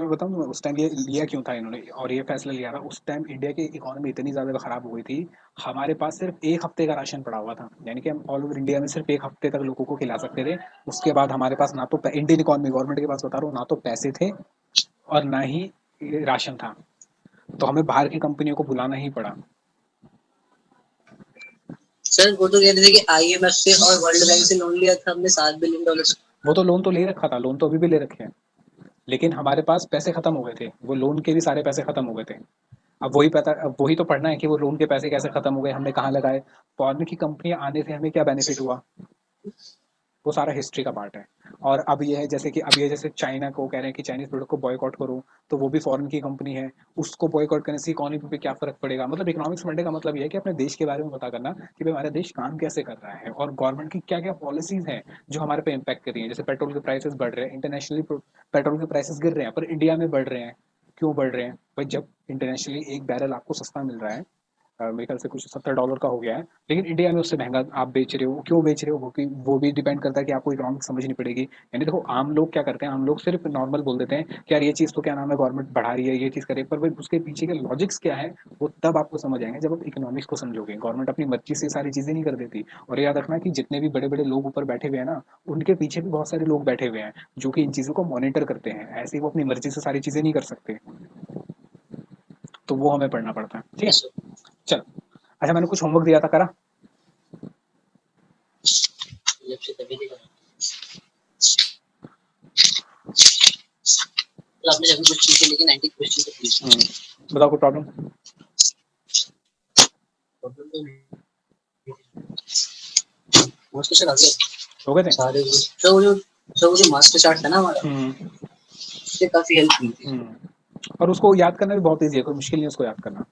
मैं बताऊँ उस टाइम ये लिया क्यों था इन्होंने और ये फैसला लिया था। उस टाइम इंडिया की इकोनॉमी इतनी ज़्यादा ख़राब हो गई थी, हमारे पास सिर्फ 1 हफ़्ते का राशन पड़ा हुआ था। यानी कि हम ऑल ओवर इंडिया में सिर्फ 1 हफ़्ते तक लोगों को खिला सकते थे। उसके बाद हमारे पास ना तो इंडियन इकोनॉमी गवर्नमेंट के पास बता रहा हूँ, ना तो पैसे थे और ना ही राशन था। तो हमें बाहर की कंपनियों को बुलाना ही पड़ा। सर वो तो कह रहे थे कि आईएमएफ से और वर्ल्ड बैंक से लोन लिया था हमने $7 बिलियन। वो तो लोन तो ले रखा था, लोन तो अभी भी ले रखे हैं, लेकिन हमारे पास पैसे खत्म हो गए थे। वो लोन के भी सारे पैसे खत्म हो गए थे। अब वही तो पढ़ना है कि वो लोन के पैसे कैसे खत्म हो गए, हमने कहाँ लगाए, फॉरेन की कंपनियां आने से हमें क्या बेनिफिट हुआ, वो सारा हिस्ट्री का पार्ट है। और अब ये है जैसे कि अब ये जैसे चाइना को कह रहे हैं कि चाइनीज प्रोडक्ट को बॉयकॉट करो, तो वो भी फॉरेन की कंपनी है, उसको बॉयकॉट करने से इकोनॉमी पे क्या फर्क पड़ेगा। मतलब इकोनॉमिक्स पढ़ने का मतलब ये है कि अपने देश के बारे में पता करना कि भाई हमारा देश काम कैसे कर रहा है और गवर्नमेंट की क्या क्या पॉलिसीज हैं जो हमारे पे इम्पैक्ट कर रही है। जैसे पेट्रोल के प्राइसेस बढ़ रहे हैं, इंटरनेशनली पेट्रोल के प्राइसेस गिर रहे हैं, पर इंडिया में बढ़ रहे हैं। क्यों बढ़ रहे हैं भाई? जब इंटरनेशनली एक बैरल आपको सस्ता मिल रहा है, मेरे ख्याल से कुछ $70 का हो गया है, लेकिन इंडिया में उससे महंगा आप बेच रहे हो, क्यों बेच रहे हो, वो भी डिपेंड करता है कि आपको इकोनॉमिक्स समझनी पड़ेगी। यानी देखो आम लोग क्या करते हैं, आम लोग सिर्फ नॉर्मल बोल देते हैं कि यार ये चीज़ तो क्या नाम है गवर्नमेंट बढ़ा रही है, ये चीज़ करे, पर भाई उसके पीछे के लॉजिक्स क्या है वो तब आपको समझ आएंगे जब आप इकोनॉमिक्स को समझोगे। गवर्नमेंट अपनी मर्जी से सारी चीज़ें नहीं कर देती। और याद रखना कि जितने भी बड़े बड़े लोग ऊपर बैठे हुए हैं ना, उनके पीछे भी बहुत सारे लोग बैठे हुए हैं जो कि इन चीज़ों को मॉनिटर करते हैं। ऐसे ही वो अपनी मर्जी से सारी चीज़ें नहीं कर सकते, तो वो हमें पढ़ना पड़ता है। ठीक है, चल। अच्छा, मैंने कुछ होमवर्क दिया था, करा? जब से तभी नहीं करा। तो आपने जब कुछ चीजें लेकिन 90 क्वेश्चन तो पूछी। बताओ कोई प्रॉब्लम? प्रॉब्लम तो नहीं। मोस्ट क्वेश्चन आ गए हो गए थे? सारे। तो वो जो मास्टर चार्ट था ना हमारा, उससे काफी हेल्प की थी। और उसको याद करना भी बहुत ईजी है, कोई मुश्किल नहीं है उसको याद करना।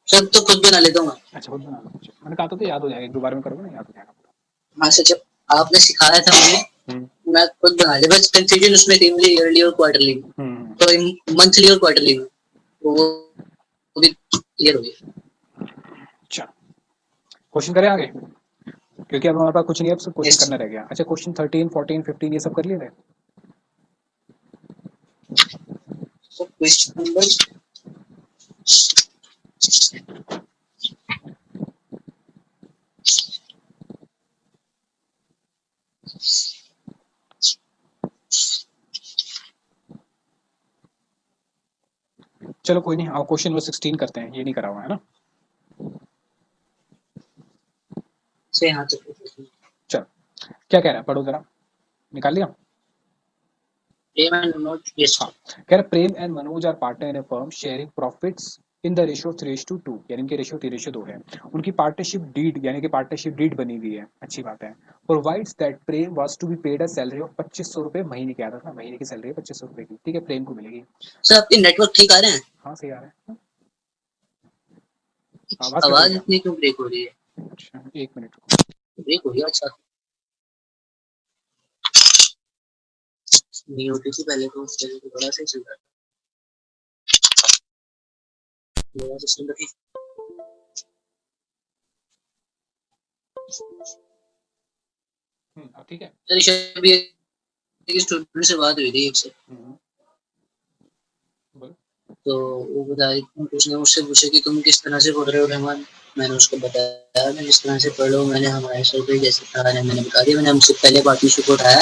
सर तो खुद बना लेता हूँ मैं। अच्छा, खुद बना लो। अच्छा, मैंने कहा तो याद हो जाएगा, एक दो बार में करोगे ना याद हो जाएगा हाँ सर, जब आपने सिखाया था मुझे, पूरा। मैं खुद बना लिया। बस कंफ्यूजन उसमें थी मुझे ईयरली और क्वार्टरली में, तो मंथली और क्वार्टरली में, तो वो भी क्लियर हो गया। अच्छा, क्वेश्चन करें आगे, क्योंकि अब हमारे पास कुछ नहीं है, अब सब क्वेश्चन यस करना रह गया। अच्छा, क्वेश्चन 13, 14, 15 ये सब कर लिए थे? सर, क्वेश्चन नंबर चलो कोई नहीं, आओ क्वेश्चन नंबर 16 करते हैं, ये नहीं करा हुआ है ना। से यहाँ तक। चलो, क्या कह रहा है, पढ़ो जरा, निकाल लिया? प्रेम एंड नोट, यस हाँ, कह रहा Prem and Manoj are partner in a firm sharing profits in the ratio 3:2, यानी कि रेशियो 3:2 है। उनकी पार्टनरशिप डीड, यानी कि पार्टनरशिप डीड बनी हुई है, अच्छी बात है। Provides that Prem was to be paid a salary of 2500 रुपये महीने की। आता था महीने की सैलरी है 2500 रुपये की, ठीक है, प्रेम को मिलेगी। सर। आपके नेटवर्क ठीक आ रहे हैं? हाँ सही आ रहा है। आवाज कट रही है आवाज क्या? इतनी क्यों ब्रेक हो रही है? अच्छा, एक मिनट रुको। ब्रेक हो रही है, अच्छा। नहीं होती थी पहले, तो पहले तो बड़ा सही चल रहा था मेरा सिस्टम। तो अब ठीक है। सर ऋषभ, ये स्टूडेंट से बात हुई थी एक से, बोलो। तो वो बता रही थी, उसने मुझसे पूछा कि तुम किस तरह से पढ़ रहे हो रहमान। मैंने उसको बताया मैं जिस तरह से पढ़ रहा हूँ। मैंने हमारे सर पे जैसे कहा है मैंने बता दिया। मैंने हमसे पहले पार्टनरशिप उठाया,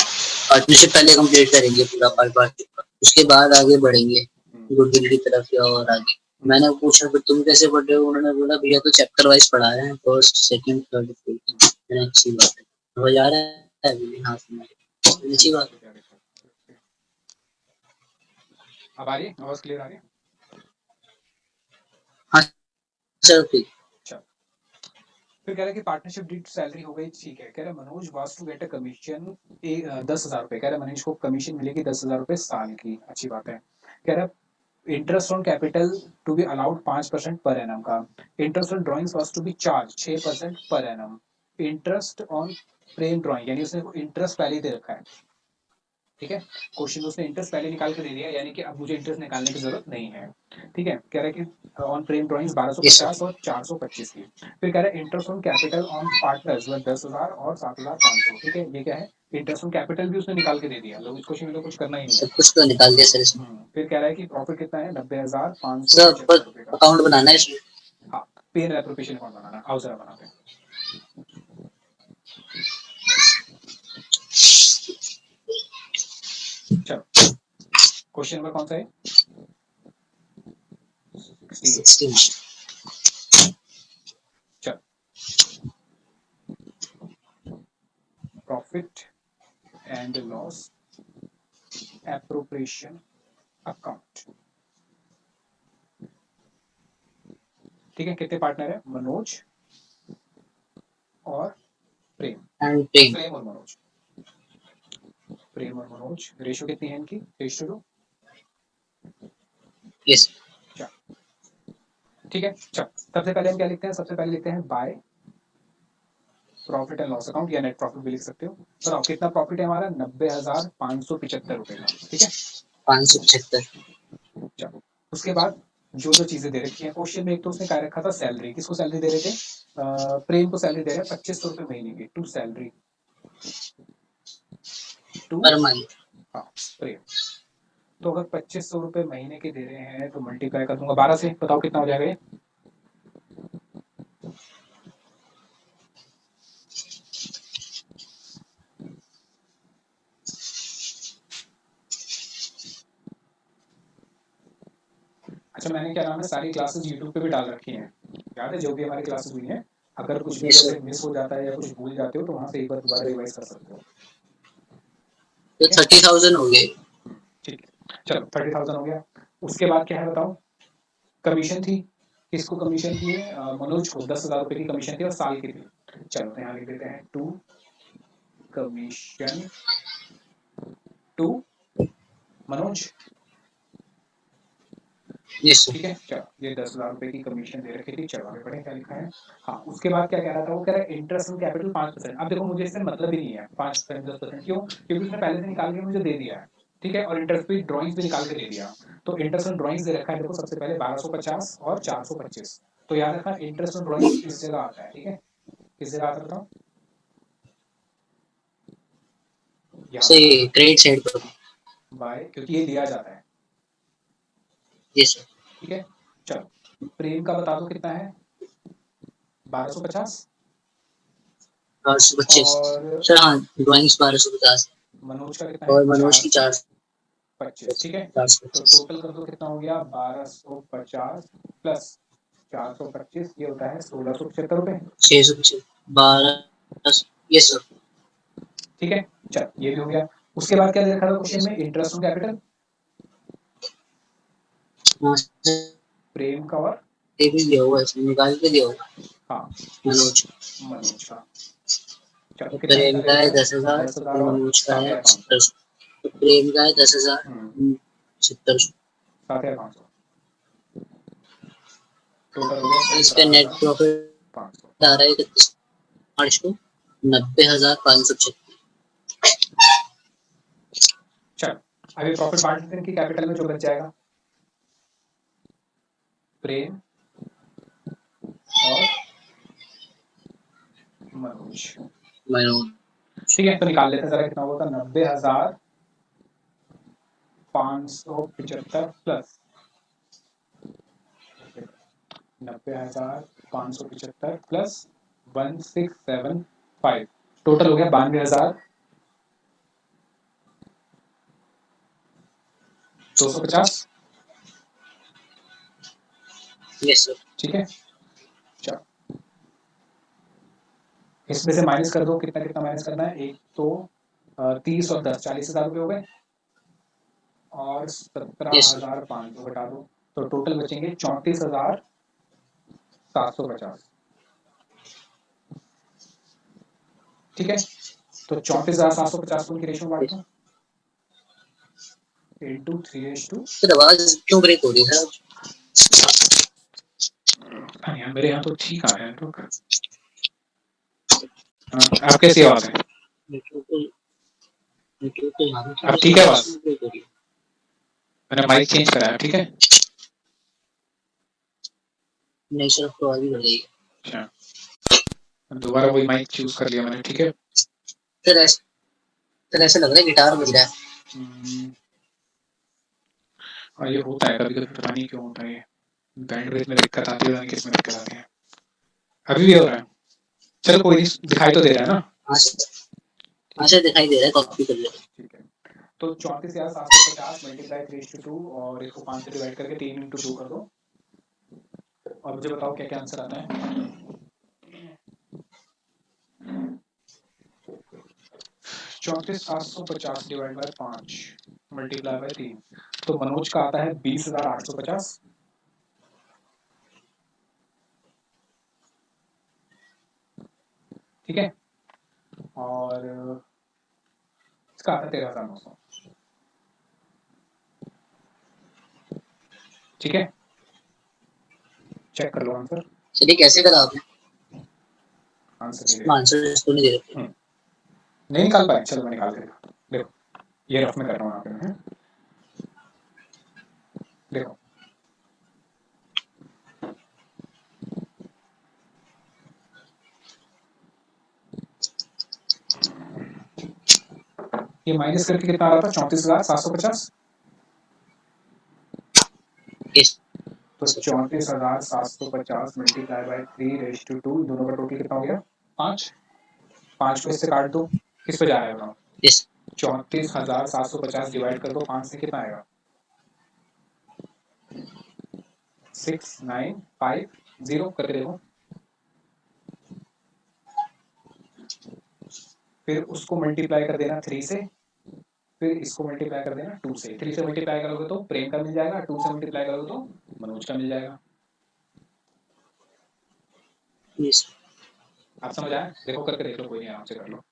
पार्टनरशिप पहले कंप्लीट करेंगे पूरा पार्टनरशिप, उसके बाद आगे बढ़ेंगे गुडविल की तरफ या और आगे। मैंने पूछा फिर तुम कैसे पढ़ रहे हो, उन्होंने बोला भैया तो चैप्टर वाइज पढ़ा रहे हैं, फर्स्ट सेकंड थर्ड फोर्थ। मैंने अच्छी बात है, हो जा रहा है अभी भी। हाँ अच्छी बात है। अब आ रही है आवाज, क्लियर आ रही है? हाँ सर ठीक। अच्छा, फिर कह रहा है कि पार्टनरशिप डीड सैलरी हो गई, ठीक है। कह रहा है Manoj was to get a commission 10,000 रुपये। कह रहा है मनीष को कमीशन मिलेगी 10,000 रुपये साल की, अच्छी बात है। कह रहा है interest on capital to be allowed 5% per annum का। Interest on drawings was to be charge 6% per annum. Interest on Prem drawing, यानी उसने इंटरेस्ट पहले ही दे रखा है, ठीक है। क्वेश्चन में उसने इंटरेस्ट पहले निकाल के दे दिया, यानी कि अब मुझे इंटरेस्ट निकालने की जरूरत नहीं है। ठीक है, कह रहा है कि ऑन प्रेम ड्राइंग्स 1250 और 425 की। फिर कह रहा है interest on capital on partners वह 10,000 और 7,500। ठीक है, ये क्या है, इंटरेस्ट ऑन कैपिटल भी उसने निकाल के दे दिया। लोग इस क्वेश्चन में तो कुछ करना ही नहीं है। सब कुछ तो निकाल दिया सर इसमें। फिर कह रहा है कि प्रॉफिट कितना है, 90,575 सब रुपए का। अकाउंट बनाना है इसमें। हाँ, पेन एप्रोप्रिएशन अकाउंट बनाना, आओ जरा बनाते हैं। चलो, क्वेश्चन नंबर कौन सा है, 16। चलो, profit and loss appropriation account. ठीक है, कितने पार्टनर है, मनोज और प्रेम। एंड प्रेम। प्रेम और मनोज, प्रेम और मनोज, रेशियो कितनी है इनकी, रेशियो 2। यस। ठीक है, चलो सबसे पहले हम क्या लिखते हैं, सबसे पहले लिखते हैं by profit and loss account, या नेट प्रॉफिट भी लिख सकते हो। बताओ कितना प्रॉफिट है हमारा, 90,575 रुपए का। ठीक है, 575। चलो उसके बाद जो जो चीजें दे रखी है क्वेश्चन में, एक तो उसने क्या रखा था, सैलरी। किसको सैलरी दे रहे थे, प्रेम को सैलरी दे रहे हैं 2500 रुपए महीने की, to salary, to per month. हाँ प्रेम। तो अगर 2500 रुपए महीने के दे रहे हैं तो मल्टीप्लाई कर दूंगा 12 से, बताओ कितना हो जाएगा ये, अच्छा मैंने क्या नाम है, सारी क्लासेस यूट्यूब पे भी डाल रखी हैं, याद है जो भी हमारी क्लासेस हुई हैं। अगर कुछ भी यस जैसे सर। मिस हो जाता है या कुछ भूल जाते हो तो वहां से एक बार दोबारा रिवाइज कर सकते हो। तो ठीक है, 30,000 हो गए। ठीक है, चलो 30,000 हो गया। उसके बाद क्या है बताओ, कमीशन थी, किसको कमीशन थी, मनोज को 10,000 रुपए की कमीशन थी और साल की थी। चलो तो यहाँ लिख देते हैं to commission to Manoj. Yes sir. ठीक है, चलो ये 10,000 रुपए की कमीशन दे रखी थी। चलो आगे बढ़े, क्या लिखा है, हाँ उसके बाद क्या कह रहा था, वो कह रहा है इंटरेस्ट ऑन कैपिटल 5%। अब देखो मुझे इससे मतलब ही नहीं है 5% 10%, क्यों, क्योंकि उसने पहले से निकाल के मुझे दे दिया है। ठीक है, और इंटरेस्ट भी ड्राइंग्स भी निकाल के दे दिया। तो इंटरेस्ट ऑन ड्राइंग्स दे रखा है, देखो सबसे पहले 1250 और 425। तो याद रखना इंटरेस्ट ऑन ड्राइंग्स इस जगह आता है। ठीक है, किस जगह आता था, यहाँ पर सही आता क्रेडिट साइड पर। है बाय, क्योंकि ये लिया जाता है। Yes sir. ठीक है, चलो प्रेम का बता दो कितना है, 1250 1225 और सर। हाँ, ड्राइंग्स 1250 मनोज का कितना है, और मनोज की 425। ठीक है, तो 425। टोटल कर दो कितना हो गया, 1250 प्लस 425, ये होता है 1675 रुपए। 600। 12। Yes sir. ठीक है, चल ये भी हो गया। उसके बाद क्या दे रखा था क्वेश्चन में, इंटरेस्ट ऑन कैपिटल, हाँ सर, प्रेम का और ये भी दिया हुआ है इसमें, निकाल के दिया हुआ हाँ मनोज। मनोज का। चलो कितना प्रेम कितना दे का है रखा है, 10,000 10,000 और और मनोज का है 7,500। 1700। तो प्रेम का है 10,000 1700। 7,500 टोटल हो गया इसका नेट 17,500। प्रॉफिट आ रहा है 31 मार्च को 90,575। चल अभी प्रॉफिट बांट देते हैं कि कैपिटल में जो बच जाएगा, प्रेम और मनोज। मनोज। ठीक है, तो निकाल लेते हैं जरा कितना होगा, 90,575 प्लस 90,575 प्लस 1675, टोटल हो गया 92,250। Yes sir. ठीक है, चलो इसमें से माइनस कर दो, कितना कितना माइनस करना है, एक तो 30 और 10 40,000 रुपये हो गए, और यस सर। 17,500 घटा दो, तो टोटल बचेंगे 34,750। ठीक है, तो 34,750 को उनकी रेशियो बांट दो, इंटू 3:2। सर आवाज क्यों ब्रेक हो रही है सर? मेरे यहाँ तो ठीक आ रहा है तो आप कैसी आवाज है, बिल्कुल तो यहाँ पे अब ठीक है बस, मैंने माइक चेंज कराया, ठीक है। नहीं सर, तो आगे बढ़ जाइए। अच्छा, दोबारा वही माइक चूज कर लिया मैंने, ठीक है। फिर ऐसे लग रहा है गिटार बज रहा है। हाँ ये होता है कभी कभी, पता नहीं क्यों होता है ये, बैंडविड्थ में दिक्कत आती है, किस में दिक्कत आती है। अभी भी हो रहा है, चलो कोई नहीं, दिखाई तो दे रहा है ना। हाँ सर दिखाई दे रहा है, कॉपी कर लिया। ठीक है, तो 34,750 मल्टीप्लाई 3:2 और इसको 5 से डिवाइड करके 3 × 2 कर दो। और मुझे बताओ क्या क्या आंसर आता है। 34,750 डिवाइड बाय 5 मल्टीप्लाई बाय 3, तो मनोज का आता है 20,850। ठीक है, और इसका आता है 13,900। ठीक है, चेक कर लो आंसर। चलिए कैसे करा आपने? आंसर नहीं दे रहा, आंसर इसको नहीं दे रहे। नहीं निकाल पाए, चलो मैं निकाल देता। देखो ये रफ में कर रहा हूँ यहाँ पे मैं, देखो ये माइनस करके कितना आ रहा था, 34,750। तो 34,750 मल्टीप्लाई बाय 3:2, दोनों का टोटल कितना हो गया, 5। 5 को इससे काट दो, किस पे जा रहा है बताओ। 34,750 डिवाइड कर दो 5 से, कितना आएगा, 6950 करके देखो। फिर उसको मल्टीप्लाई कर देना 3 से, फिर इसको मल्टीप्लाई कर देना 2 से। 3 से मल्टीप्लाई करोगे तो प्रेम का मिल जाएगा, 2 से मल्टीप्लाई करोगे तो मनोज का मिल जाएगा। आप समझ आया, देखो करके देख लो, कोई नहीं, आराम से कर लो।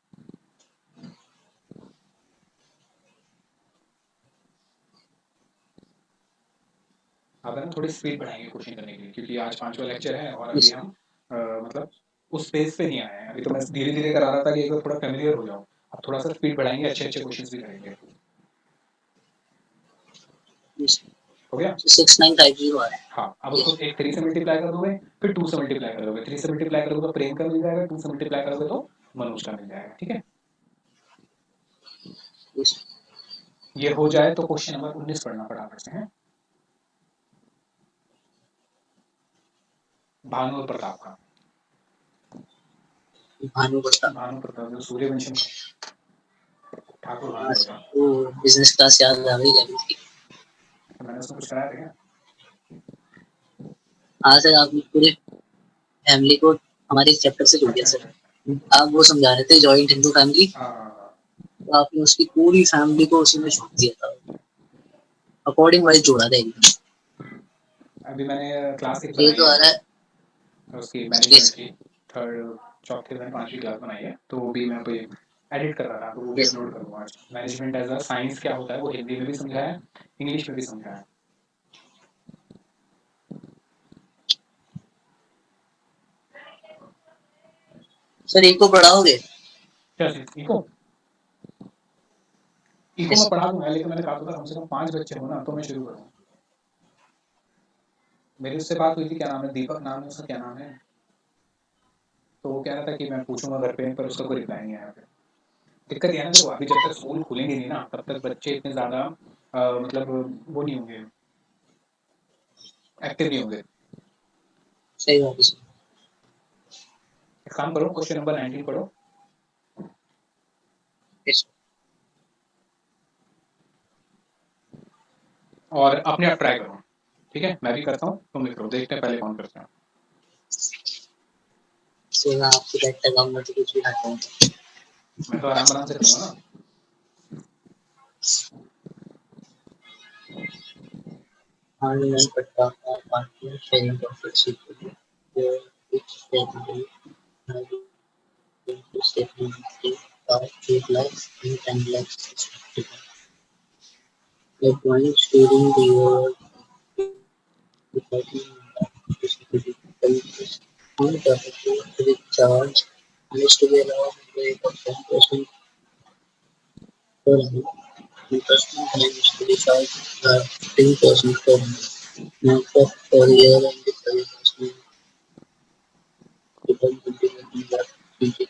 अब है ना थोड़ी स्पीड बढ़ाएंगे क्वेश्चन करने के लिए, क्योंकि आज 5वां लेक्चर है और अभी हम मतलब उस पेज पे नहीं आए हैं। अभी तो मैं धीरे धीरे करा रहा था कि एक बार थोड़ा फेमिलियर हो जाओ। अब थोड़ा सा स्पीड बढ़ाएंगे, अच्छे अच्छे क्वेश्चंस भी करेंगे। हो गया, 6950 आ रहा है। हाँ, अब उसको एक 3 से मल्टीप्लाई कर दोगे, फिर 2 से मल्टीप्लाई कर दोगे। 3 से मल्टीप्लाई करोगे तो प्रेम का मिल जाएगा, 2 से मल्टीप्लाई करोगे तो मनोज का मिल जाएगा। ठीक है, ये हो जाए तो क्वेश्चन नंबर 19 पढ़ना फटाफट से है, भानु और प्रताप का। भानु प्रताप जो सूर्यवंशम ठाकुर भानु प्रताप, वो बिजनेस क्लास याद आ गई थी। मैंने उसमें कुछ कराया था क्या। हाँ सर, आपने पूरे फैमिली को हमारे चैप्टर से जोड़ दिया सर। आप वो समझा रहे थे जॉइंट हिंदू फैमिली, तो आपने उसकी पूरी फैमिली को उसी में जोड़ दिया था, अकॉर्डिंग वाइज जोड़ा था एकदम। अभी मैंने क्लास एक ये बनाई तो आ रहा है है उसकी मैनेजमेंट की, थर्ड चौथी में 5वीं क्लास बनाई है, तो वो भी मैं अभी एडिट कर रहा था, तो वो भी अपलोड करूँगा आज। मैनेजमेंट एज अ साइंस क्या होता है वो हिंदी में भी समझाया है, इंग्लिश में भी समझाया है। सर। एक को पढ़ाओगे क्या चीज़, इको? इको मैं पढ़ा दूंगा, लेकिन मैंने कहा था कम से कम 5 बच्चे हो ना तो मैं शुरू करूँ। मेरी उससे बात हुई थी, क्या नाम है, दीपक नाम है उसका, क्या नाम है, तो वो कह रहा था कि मैं पूछूंगा घर पे, पर उसका कोई रिप्लाई नहीं आया। दिक्कत ये है ना, देखो अभी जब तक स्कूल खुलेंगे नहीं ना, तब तक बच्चे इतने ज़्यादा मतलब वो नहीं होंगे, एक्टिव नहीं होंगे। सही बात है। एक काम करो, क्वेश्चन नंबर 19 पढ़ो और अपने आप ट्राई करो। ठीक है, मैं भी करता हूँ, तुम भी करो, देखते हैं पहले कौन करता है। आपकी बैठ का काम में तो कुछ भी खाता हूँ, मैं तो आराम आराम से करूँगा ना। ऑनलाइन पढ़ता हूँ, party sharing profit during the year on the charge used to be around 10%. for investment and study 10% per annum. Now for year and the 30% depend on that 20,000.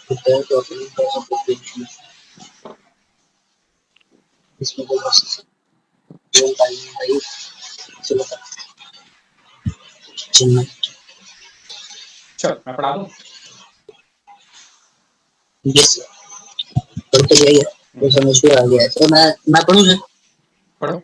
Prepare total cost of the pension. इसमें कोई बस loan time भाई चलो चलना चल मैं पढ़ा दूं। यस पर तो यही है तो समझ में आ गया है तो मैं पढ़ूँ सर पढ़ो।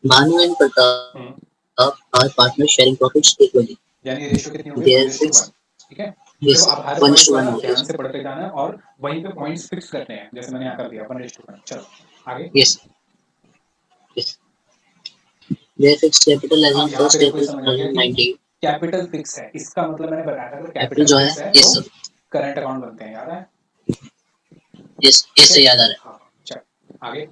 Manu and hmm, Pratap are partners sharing profits equally. यानी रेशियो कितनी हो गई, Their 1:1। fixed ठीक है, देखो yes अब हर one पॉइंट to को है one ना हो गया ध्यान सर. से पढ़ते जाना है और वहीं पे पॉइंट्स फिक्स करने हैं, जैसे मैंने यहाँ कर दिया 1:1। चलो आगे। Yes yes. Their fixed capital as अब on यहाँ पे first देखो ये April समझ आ गया कि 2019. कैपिटल फिक्स है, इसका मतलब मैंने बताया था अगर April कैपिटल जो है फिक्स है yes तो sir करंट अकाउंट बनते हैं, याद है। yes ठीक yes है से याद आ रहा हाँ चल आगे। है.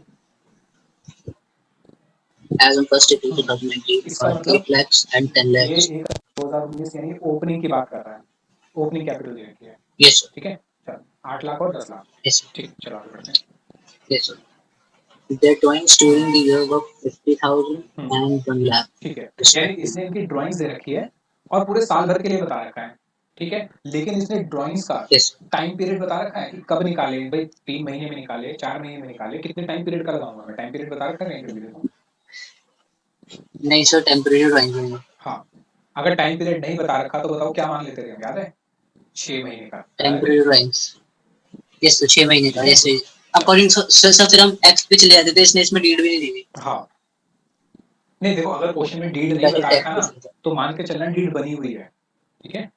As on first April 2019 इसका are मतलब 8 lakhs and 10 ये lakhs. एक 2019 यानी ओपनिंग की बात कर रहा है, ओपनिंग कैपिटल दे रखी है। Yes sir ठीक है चल 8 लाख और 10 लाख। yes sir ठीक चलो आगे बढ़ते हैं। yes sir. Their drawings during the year were 50,000 and 1 lakh ठीक है, यानी respectively. इसने इनकी ड्राइंग्स दे रखी है और पूरे साल भर के लिए बता रखा है। ठीक है, लेकिन इसने ड्राइंग्स का Yes sir. टाइम पीरियड बता रखा है कि कब निकाले भाई, 3 महीने में निकाले, 4 महीने में निकाले, कितने टाइम पीरियड का लगाऊंगा मैं, टाइम पीरियड बता रखा है कहीं पे भी देखो। नहीं सर टेम्परेरी ड्राइंग है. हाँ, अगर टाइम पीरियड नहीं बता रखा तो बताओ क्या मान लेते थे हम, याद है 6 महीने का, याद है। टेम्परेरी ड्राइंग्स यस सर 6 महीने ठीक का है यस अकॉर्डिंग सर फिर हम एक्स पे चले जाते थे इसने इसमें डीड भी नहीं दी थी. हाँ, नहीं देखो अगर क्वेश्चन में डीड नहीं बता डायरेक्ट रखा ना एक्स. तो मान के चलना डीड बनी हुई है। ठीक है,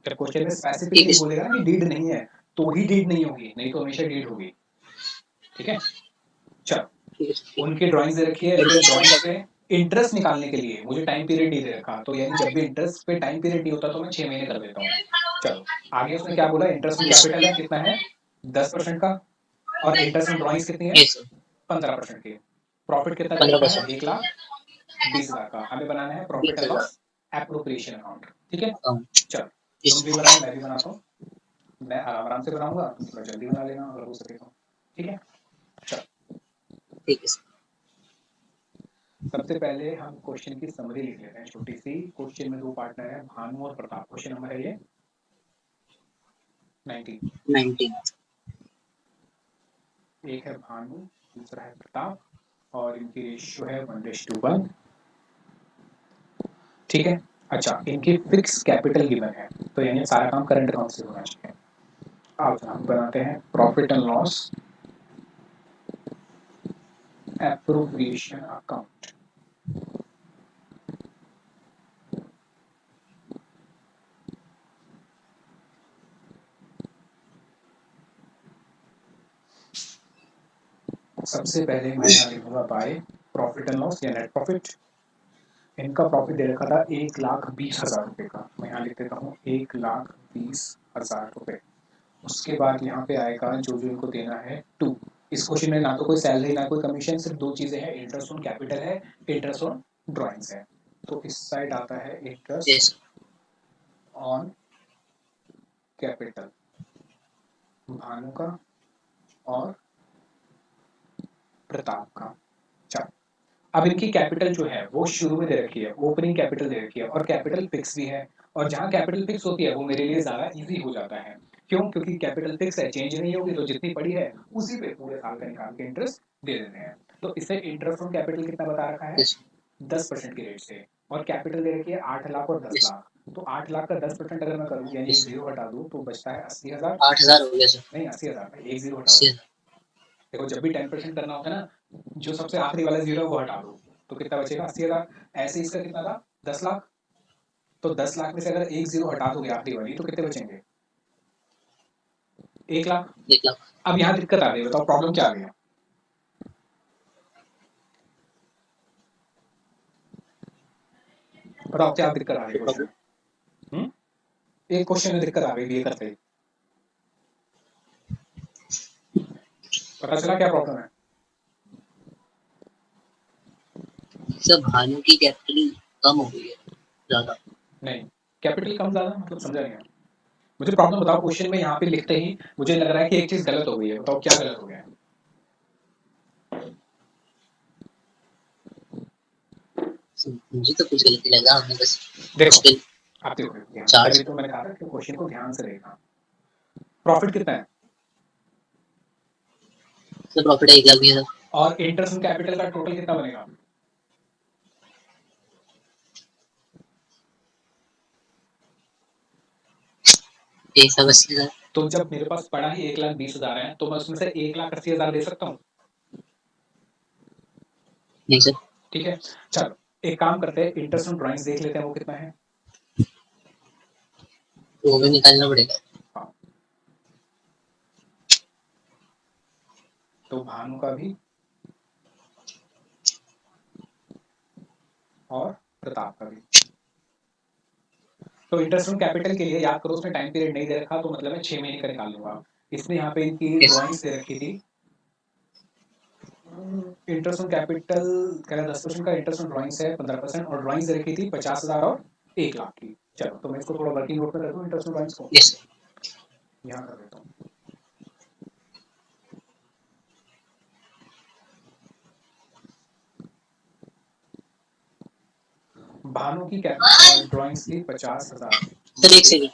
जब क्वेश्चन में ठीक स्पेसिफिकली है बोलेगा ना कि डीड नहीं है तो ही डीड नहीं होगी, नहीं तो हमेशा डीड होगी। ठीक है चल, ठीक है उनकी ड्राइंग्स दे रखी है लेकिन ड्राइंग्स पे इंटरेस्ट निकालने के लिए मुझे टाइम पीरियड नहीं दे रखा, तो यानी जब भी इंटरेस्ट पे टाइम पीरियड नहीं होता तो मैं 6 महीने कर देता हूँ। चलो आगे उसने क्या बोला, इंटरेस्ट ऑन यस कैपिटल है कितना है 10% का, और इंटरेस्ट ऑन ड्राइंग्स कितनी है यस 15% की। प्रॉफिट कितना दे रखा है 15% 1,20,000 का, हमें बनाना है profit and 20,000 loss appropriation account. ठीक है अकाउंट. चल, तुम यस भी बनाओ मैं भी बनाता हूँ, मैं आराम आराम से बनाऊंगा, तुम थोड़ा जल्दी बना लेना अगर हो सके तो। ठीक है चल, ठीक है सर. सबसे पहले हम क्वेश्चन की समरी लिख लेते हैं छोटी सी। क्वेश्चन में दो पार्टनर है भानु और प्रताप, क्वेश्चन नंबर है ये 19। 19 एक है भानु, दूसरा है प्रताप, और इनकी रेशियो है 1:1। ठीक है अच्छा, इनकी फिक्स कैपिटल गिवन है तो यानी सारा काम करंट अकाउंट से होना चाहिए। अब हम बनाते हैं profit and loss appropriation account. सबसे पहले मैं यहाँ लिखूंगा बाय प्रॉफिट एंड लॉस या नेट प्रॉफिट। इनका प्रॉफिट दे रखा था 1,20,000 रुपये का, मैं यहाँ लिख देता हूँ 1,20,000 रुपये। उसके बाद यहाँ पे आएगा जो जो इनको देना है 2। इस क्वेश्चन में ना तो कोई सैलरी ना कोई कमीशन, सिर्फ दो चीजें हैं, इंटरेस्ट ऑन कैपिटल है, इंटरेस्ट ऑन ड्राइंग्स है। तो इस साइड आता है interest yes on capital Bhanu का और प्रताप का। चल, अब इनकी कैपिटल जो है वो शुरू में दे रखी है, ओपनिंग कैपिटल दे रखी है और कैपिटल फिक्स भी है, और जहाँ कैपिटल फिक्स होती है वो मेरे लिए ज़्यादा इजी हो जाता है। क्यों? क्योंकि कैपिटल फिक्स है, चेंज नहीं होगी, तो जितनी पड़ी है उसी पे पूरे साल का निकाल के इंटरेस्ट दे देते हैं। तो इसे इंटरेस्ट ऑन कैपिटल कितना बता रखा है यस 10% के रेट से, और कैपिटल दे रखी है 8 लाख और दस यस लाख तो 8 लाख का 10% अगर मैं करूँ यानी एक यस जीरो हटा दूँ तो बचता है 80,000। 8,000 हो गया सर. नहीं 80,000 एक जीरो हटाओ, 80,000 देखो जब भी 10% करना होता है ना, जो सबसे आखिरी वाला जीरो है वो हटा दो तो कितना बचेगा 80,000। ऐसे इसका कितना था 10 लाख, तो 10 लाख में से अगर एक जीरो हटा दोगे आखिरी वाली तो कितने बचेंगे 1 लाख। 1 लाख. अब यहाँ दिक्कत आ गई, बताओ प्रॉब्लम क्या आ गया, बताओ क्या दिक्कत आ गई क्वेश्चन में। एक क्वेश्चन में दिक्कत आ गई बीए करते ही, पता चला क्या प्रॉब्लम है। सर भानु की कैपिटल कम हो गई है ज्यादा. नहीं, कैपिटल कम ज्यादा मतलब समझा नहीं मैं। मुझे प्रॉब्लम बताओ, क्वेश्चन में यहाँ पे लिखते ही मुझे लग रहा है कि एक चीज गलत हो गई है, बताओ क्या गलत हो गया है। मुझे तो कुछ गलती लगा, हमने बस देखो मुश्किल आप देखो ध्यान, चार्ज तभी तो मैंने कहा था कि क्वेश्चन को ध्यान से देखना। प्रॉफिट कितना है? से प्रॉफिट 1 लाख दिया था। और इंटरेस्ट एंड कैपिटल का टोटल कितना बनेगा? एक लाख 80,000। तो जब मेरे पास पड़ा ही 1,20,000 है, तो मैं उसमें से 1,80,000 दे सकता हूँ? नहीं सर। ठीक है, चलो एक काम करते हैं, इंटरेस्ट ऑन ड्राइंग्स देख लेते हैं वो कितना है। तो वो भी निकालना पड़ेगा। हाँ, तो भानु का भी और प्रताप का भी। तो इंटरेस्ट ऑन कैपिटल के लिए याद करो, उसने टाइम पीरियड नहीं दे रखा, तो मतलब मैं 6 महीने का निकाल लूंगा। इसने यहाँ पे इनकी Yes. ड्राइंग्स दे रखी थी। इंटरेस्ट ऑन कैपिटल कह रहा है 10% का, इंटरेस्ट ऑन ड्राइंग्स है 15%, और ड्राइंग्स दे रखी थी 50,000 और 1 लाख की। चलो तो मैं इसको थोड़ा वर्किंग नोट में कर दूँ इंटरेस्ट ऑन ड्राइंग्स को, Yes. यहाँ कर देता हूँ। भानु की ड्राइंग्स थी 50,000। सर एक सेकंड,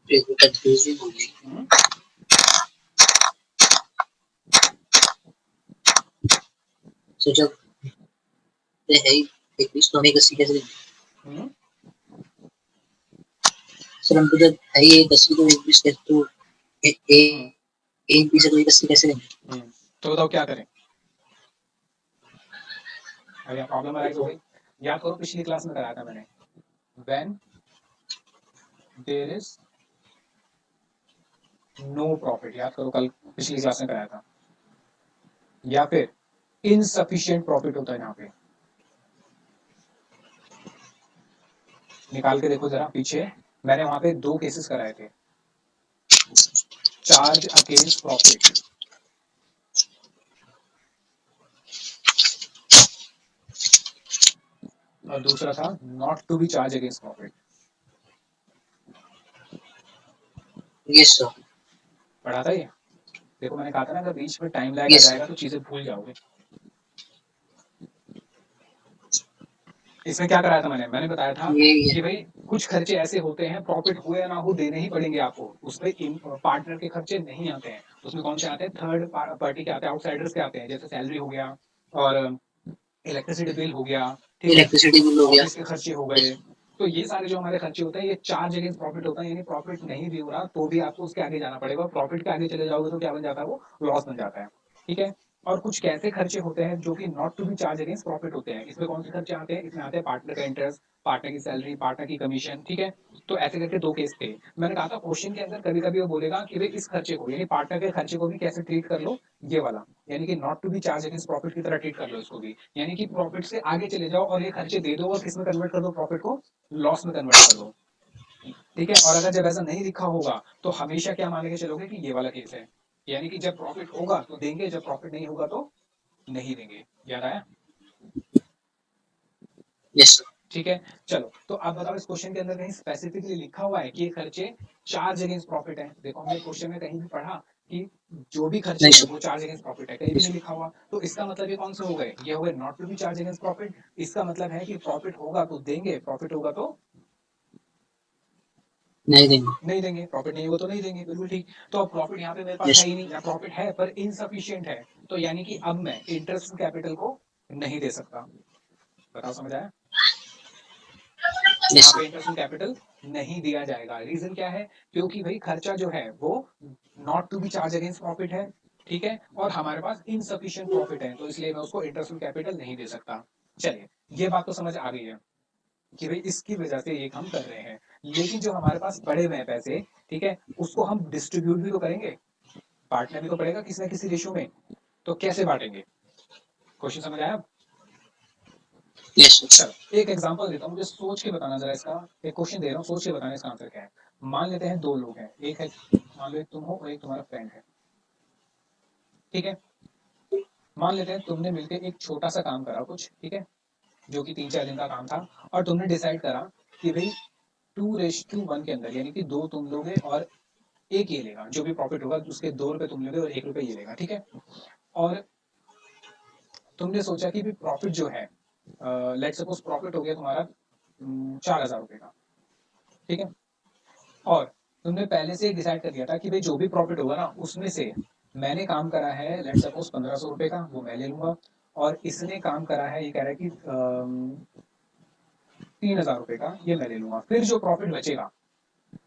कंफ्यूजन हो गई। सो जब ये है 21 तो हमें 80 कैसे देंगे? सर हमको जब है ये 80 तो 21 कैसे, तो एक 20 तो 80 कैसे देंगे? तो बताओ क्या करें? अब यहाँ प्रॉब्लम अराइज हो गई। याद करो पिछली क्लास में कराया था मैंने, when there is no profit, याद करो कल पिछली क्लास में कराया था, या फिर इनसफिशिएंट प्रॉफिट होता है यहाँ पे। निकाल के देखो जरा पीछे, मैंने वहां पे 2 केसेस कराए थे, चार्ज अगेंस्ट प्रॉफिट और दूसरा था not to be charge against profit. Yes sir. पढ़ा था ये? देखो मैंने कहा था ना, अगर बीच में टाइम लैग आ यस जाएगा तो चीजें भूल जाओगे। इसमें क्या कराया था मैंने? मैंने बताया था ये कि भाई कुछ खर्चे ऐसे होते हैं, प्रॉफिट हुए या ना हो देने ही पड़ेंगे आपको, उसमें पार्टनर के खर्चे नहीं आते हैं। उसमें कौन से आते हैं? थर्ड पार्टी के आते हैं, आउटसाइडर्स के आते हैं, जैसे सैलरी हो गया और इलेक्ट्रिसिटी बिल हो गया, ठीक है, इलेक्ट्रिसिटी बिल हो गया। ऑफिस के खर्चे हो गए। तो ये सारे जो हमारे खर्चे होते हैं, ये चार्ज अगेंस्ट प्रॉफिट होता है, यानी प्रॉफिट नहीं भी हो रहा तो भी आपको उसके आगे जाना पड़ेगा। प्रॉफिट के आगे चले जाओगे तो क्या बन जाता है? वो लॉस बन जाता है। ठीक है, और कुछ कैसे खर्चे होते हैं जो कि not to be charge against profit होते हैं। इसमें कौन से खर्चे आते हैं? इसमें आते हैं पार्टनर का इंटरेस्ट, पार्टनर की सैलरी, पार्टनर की कमीशन। ठीक है, तो ऐसे करके 2 केस थे। मैंने कहा था क्वेश्चन के अंदर कभी कभी वो बोलेगा कि भाई इस खर्चे को, यानी पार्टनर के खर्चे को भी कैसे ट्रीट कर लो, ये वाला, यानी कि not to be charge against profit की तरह ट्रीट कर लो इसको भी, यानी कि प्रॉफिट से आगे चले जाओ और ये खर्चे दे दो और किस में कन्वर्ट कर दो? प्रॉफिट को लॉस में कन्वर्ट कर दो। ठीक है, और अगर जब ऐसा नहीं लिखा होगा तो हमेशा क्या मान के चलोगे कि ये वाला केस है, यानी कि जब प्रॉफिट होगा तो देंगे, जब प्रॉफिट नहीं होगा तो नहीं देंगे। याद आया? Yes sir. ठीक है, चलो तो आप बताओ इस क्वेश्चन के अंदर कहीं स्पेसिफिकली लिखा हुआ है कि ये खर्चे चार्ज अगेंस्ट प्रॉफिट है? देखो हमने क्वेश्चन में कहीं भी पढ़ा कि जो भी खर्चे नहीं हैं सर। वो चार्ज अगेंस्ट प्रॉफिट है? कहीं भी नहीं लिखा हुआ। तो इसका मतलब ये कौन से हो गए? ये हो गए not to be charge against profit. इसका मतलब है कि प्रॉफिट होगा तो देंगे, प्रॉफिट होगा तो नहीं देंगे। नहीं देंगे, प्रॉफिट नहीं होगा तो नहीं देंगे, बिल्कुल ठीक। तो अब प्रॉफिट यहाँ पे मेरे पास यस। है ही नहीं, या प्रॉफिट है पर इनसफिशियंट है, तो यानी कि अब मैं इंटरेस्ट कैपिटल को नहीं दे सकता। बताओ समझ आया? यस यहाँ पे सर। इंटरेस्ट कैपिटल नहीं दिया जाएगा। रीजन क्या है? क्योंकि भाई खर्चा जो है वो not to be charge against profit है, ठीक है, और हमारे पास इनसफिशियंट प्रॉफिट है, तो इसलिए मैं उसको इंटरेस्ट कैपिटल नहीं दे सकता। चलिए, ये बात तो समझ आ गई है कि भाई इसकी वजह से ये हम कर रहे हैं। लेकिन जो हमारे पास पड़े हुए हैं पैसे, ठीक है, उसको हम डिस्ट्रीब्यूट भी तो करेंगे, बांटना भी तो पड़ेगा किसी ना किसी रेशियो में। तो कैसे बांटेंगे? क्वेश्चन समझ आया? Yes sir. चलो एक एग्जांपल देता हूँ, मुझे सोच के बताना जरा इसका। एक क्वेश्चन दे रहा हूँ, सोच के बताना इसका आंसर क्या है। मान लेते हैं 2 लोग हैं, एक है, मान लो एक तुम हो और एक तुम्हारा फ्रेंड है, ठीक है। मान लेते हैं तुमने मिलकर एक छोटा सा काम करा कुछ, ठीक है, जो कि 3-4 दिन का काम था, और तुमने डिसाइड करा कि भाई 2:1 के अंदर, यानी कि 2 तुम लोगे और 1 ये लेगा। जो भी प्रॉफिट होगा उसके 2 रुपए तुम लोगे और 1 रुपए ये लेगा, ठीक है। और तुमने सोचा कि भी प्रॉफिट जो है, लेट सपोज प्रॉफिट हो गया तुम्हारा 4,000 रुपए का, ठीक है। और तुमने पहले से डिसाइड कर लिया था कि भाई जो भी प्रॉफिट होगा ना उसमें से मैंने काम करा है लेट सपोज 1,500 रुपए का, वो मैं ले लूंगा। और इसने काम करा है, ये कह रहा है कि 3,000 रुपए का, ये मैं ले लूंगा। फिर जो प्रॉफिट बचेगा